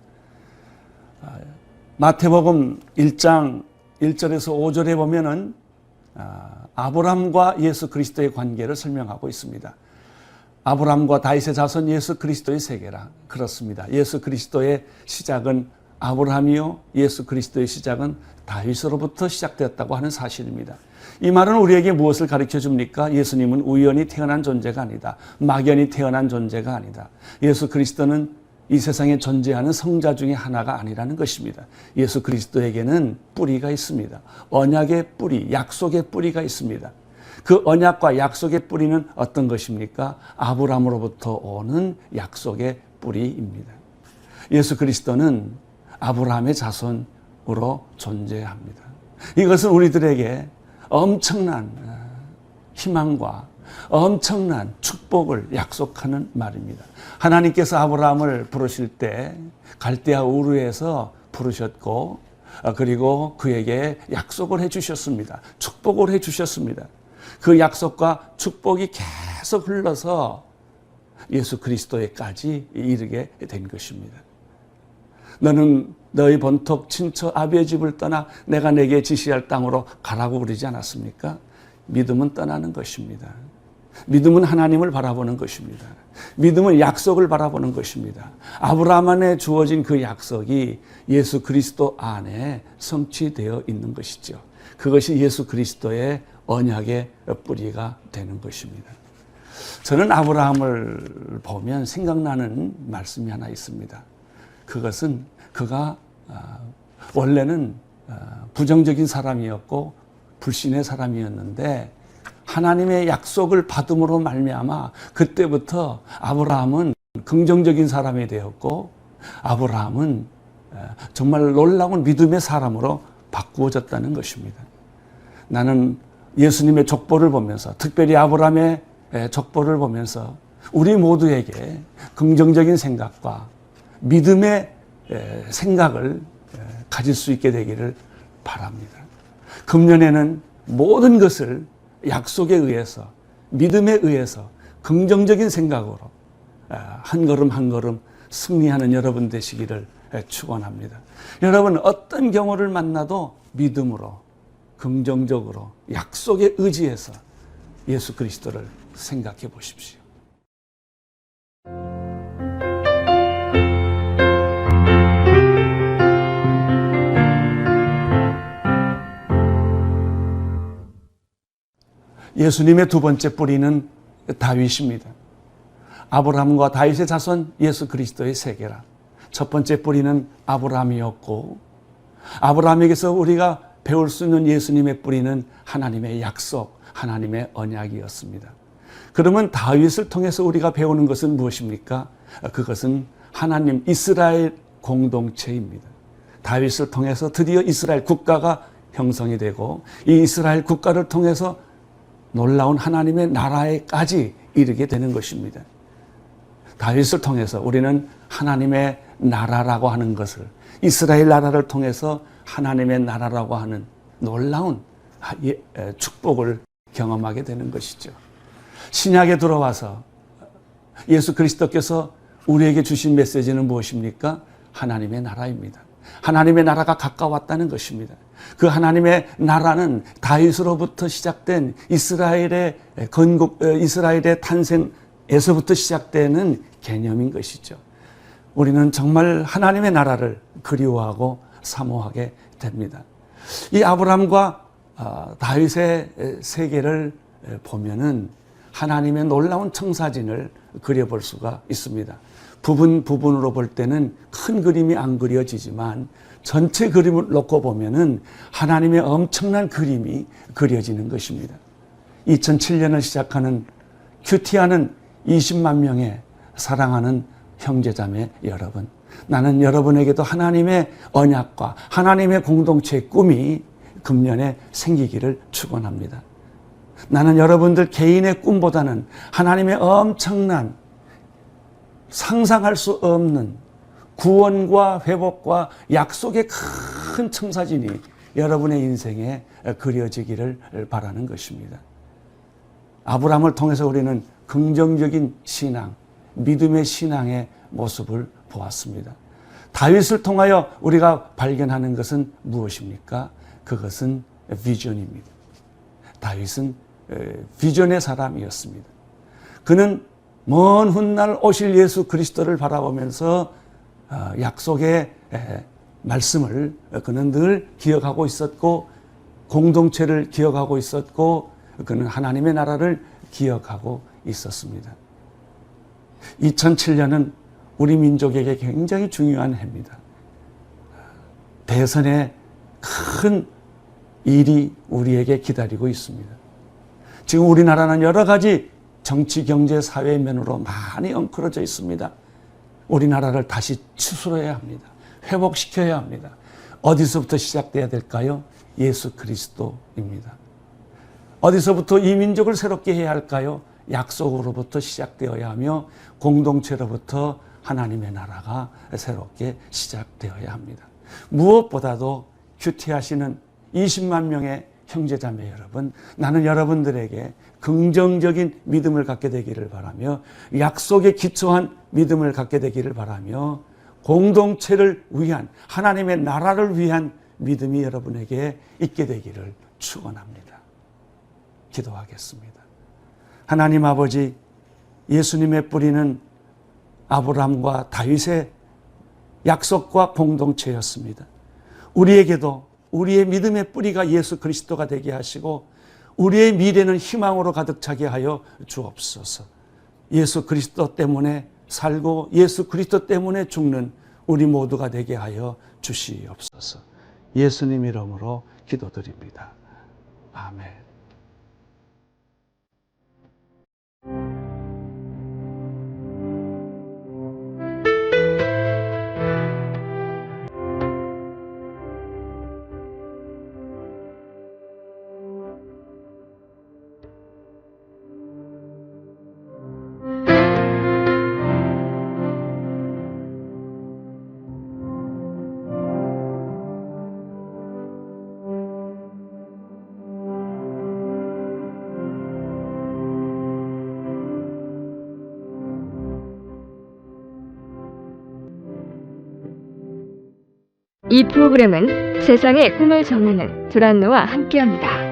Speaker 3: 마태복음 1장 1절에서 5절에 보면은 아브라함과 예수 그리스도의 관계를 설명하고 있습니다. 아브라함과 다윗의 자손 예수 그리스도의 세계라. 그렇습니다. 예수 그리스도의 시작은 아브라함이요 예수 그리스도의 시작은 다윗으로부터 시작되었다고 하는 사실입니다. 이 말은 우리에게 무엇을 가르쳐 줍니까? 예수님은 우연히 태어난 존재가 아니다. 막연히 태어난 존재가 아니다. 예수 그리스도는 이 세상에 존재하는 성자 중에 하나가 아니라는 것입니다. 예수 그리스도에게는 뿌리가 있습니다. 언약의 뿌리, 약속의 뿌리가 있습니다. 그 언약과 약속의 뿌리는 어떤 것입니까? 아브라함으로부터 오는 약속의 뿌리입니다. 예수 그리스도는 아브라함의 자손으로 존재합니다. 이것은 우리들에게 엄청난 희망과 엄청난 축복을 약속하는 말입니다. 하나님께서 아브라함을 부르실 때 갈대아 우르에서 부르셨고 그리고 그에게 약속을 해주셨습니다. 축복을 해주셨습니다. 그 약속과 축복이 계속 흘러서 예수 그리스도에까지 이르게 된 것입니다. 너는 너희 본토 친처 아비의 집을 떠나 내가 내게 지시할 땅으로 가라고 그러지 않았습니까? 믿음은 떠나는 것입니다. 믿음은 하나님을 바라보는 것입니다. 믿음은 약속을 바라보는 것입니다. 아브라함 안에 주어진 그 약속이 예수 그리스도 안에 성취되어 있는 것이죠. 그것이 예수 그리스도의 언약의 뿌리가 되는 것입니다. 저는 아브라함을 보면 생각나는 말씀이 하나 있습니다. 그것은 그가 원래는 부정적인 사람이었고 불신의 사람이었는데 하나님의 약속을 받음으로 말미암아 그때부터 아브라함은 긍정적인 사람이 되었고 아브라함은 정말 놀라운 믿음의 사람으로 바꾸어졌다는 것입니다. 나는 예수님의 족보를 보면서 특별히 아브라함의 족보를 보면서 우리 모두에게 긍정적인 생각과 믿음의 생각을 가질 수 있게 되기를 바랍니다. 금년에는 모든 것을 약속에 의해서 믿음에 의해서 긍정적인 생각으로 한 걸음 한 걸음 승리하는 여러분 되시기를 축원합니다. 여러분 어떤 경우를 만나도 믿음으로 긍정적으로 약속에 의지해서 예수 그리스도를 생각해 보십시오. 예수님의 두 번째 뿌리는 다윗입니다. 아브라함과 다윗의 자손 예수 그리스도의 세계라. 첫 번째 뿌리는 아브라함이었고 아브라함에게서 우리가 배울 수 있는 예수님의 뿌리는 하나님의 약속, 하나님의 언약이었습니다. 그러면 다윗을 통해서 우리가 배우는 것은 무엇입니까? 그것은 하나님 이스라엘 공동체입니다. 다윗을 통해서 드디어 이스라엘 국가가 형성이 되고 이 이스라엘 국가를 통해서 놀라운 하나님의 나라에까지 이르게 되는 것입니다. 다윗을 통해서 우리는 하나님의 나라라고 하는 것을 이스라엘 나라를 통해서 하나님의 나라라고 하는 놀라운 축복을 경험하게 되는 것이죠. 신약에 들어와서 예수 그리스도께서 우리에게 주신 메시지는 무엇입니까? 하나님의 나라입니다. 하나님의 나라가 가까웠다는 것입니다. 그 하나님의 나라는 다윗으로부터 시작된 이스라엘의 이스라엘의 탄생에서부터 시작되는 개념인 것이죠. 우리는 정말 하나님의 나라를 그리워하고 사모하게 됩니다. 이 아브라함과 다윗의 세계를 보면은 하나님의 놀라운 청사진을 그려볼 수가 있습니다. 부분으로 볼 때는 큰 그림이 안 그려지지만 전체 그림을 놓고 보면은 하나님의 엄청난 그림이 그려지는 것입니다. 2007년을 시작하는 큐티하는 20만 명의 사랑하는 형제자매 여러분, 나는 여러분에게도 하나님의 언약과 하나님의 공동체의 꿈이 금년에 생기기를 축원합니다. 나는 여러분들 개인의 꿈보다는 하나님의 엄청난 상상할 수 없는 구원과 회복과 약속의 큰 청사진이 여러분의 인생에 그려지기를 바라는 것입니다. 아브라함을 통해서 우리는 긍정적인 신앙, 믿음의 신앙의 모습을 보았습니다. 다윗을 통하여 우리가 발견하는 것은 무엇입니까? 그것은 비전입니다. 다윗은 비전의 사람이었습니다. 그는 먼 훗날 오실 예수 그리스도를 바라보면서 약속의 말씀을 그는 늘 기억하고 있었고, 공동체를 기억하고 있었고, 그는 하나님의 나라를 기억하고 있었습니다. 2007년은 우리 민족에게 굉장히 중요한 해입니다. 대선의 큰 일이 우리에게 기다리고 있습니다. 지금 우리나라는 여러 가지 정치, 경제, 사회 면으로 많이 엉클어져 있습니다. 우리나라를 다시 추스러야 합니다. 회복시켜야 합니다. 어디서부터 시작돼야 될까요? 예수 그리스도입니다. 어디서부터 이 민족을 새롭게 해야 할까요? 약속으로부터 시작되어야 하며 공동체로부터 하나님의 나라가 새롭게 시작되어야 합니다. 무엇보다도 큐티하시는 20만 명의 형제자매 여러분, 나는 여러분들에게 긍정적인 믿음을 갖게 되기를 바라며 약속에 기초한 믿음을 갖게 되기를 바라며 공동체를 위한, 하나님의 나라를 위한 믿음이 여러분에게 있게 되기를 축원합니다. 기도하겠습니다. 하나님 아버지, 예수님의 뿌리는 아브라함과 다윗의 약속과 공동체였습니다. 우리에게도 우리의 믿음의 뿌리가 예수 그리스도가 되게 하시고 우리의 미래는 희망으로 가득 차게 하여 주옵소서. 예수 그리스도 때문에 살고 예수 그리스도 때문에 죽는 우리 모두가 되게 하여 주시옵소서. 예수님 이름으로 기도드립니다. 아멘.
Speaker 5: 이 프로그램은 세상의 꿈을 전하는 두란노와 함께합니다.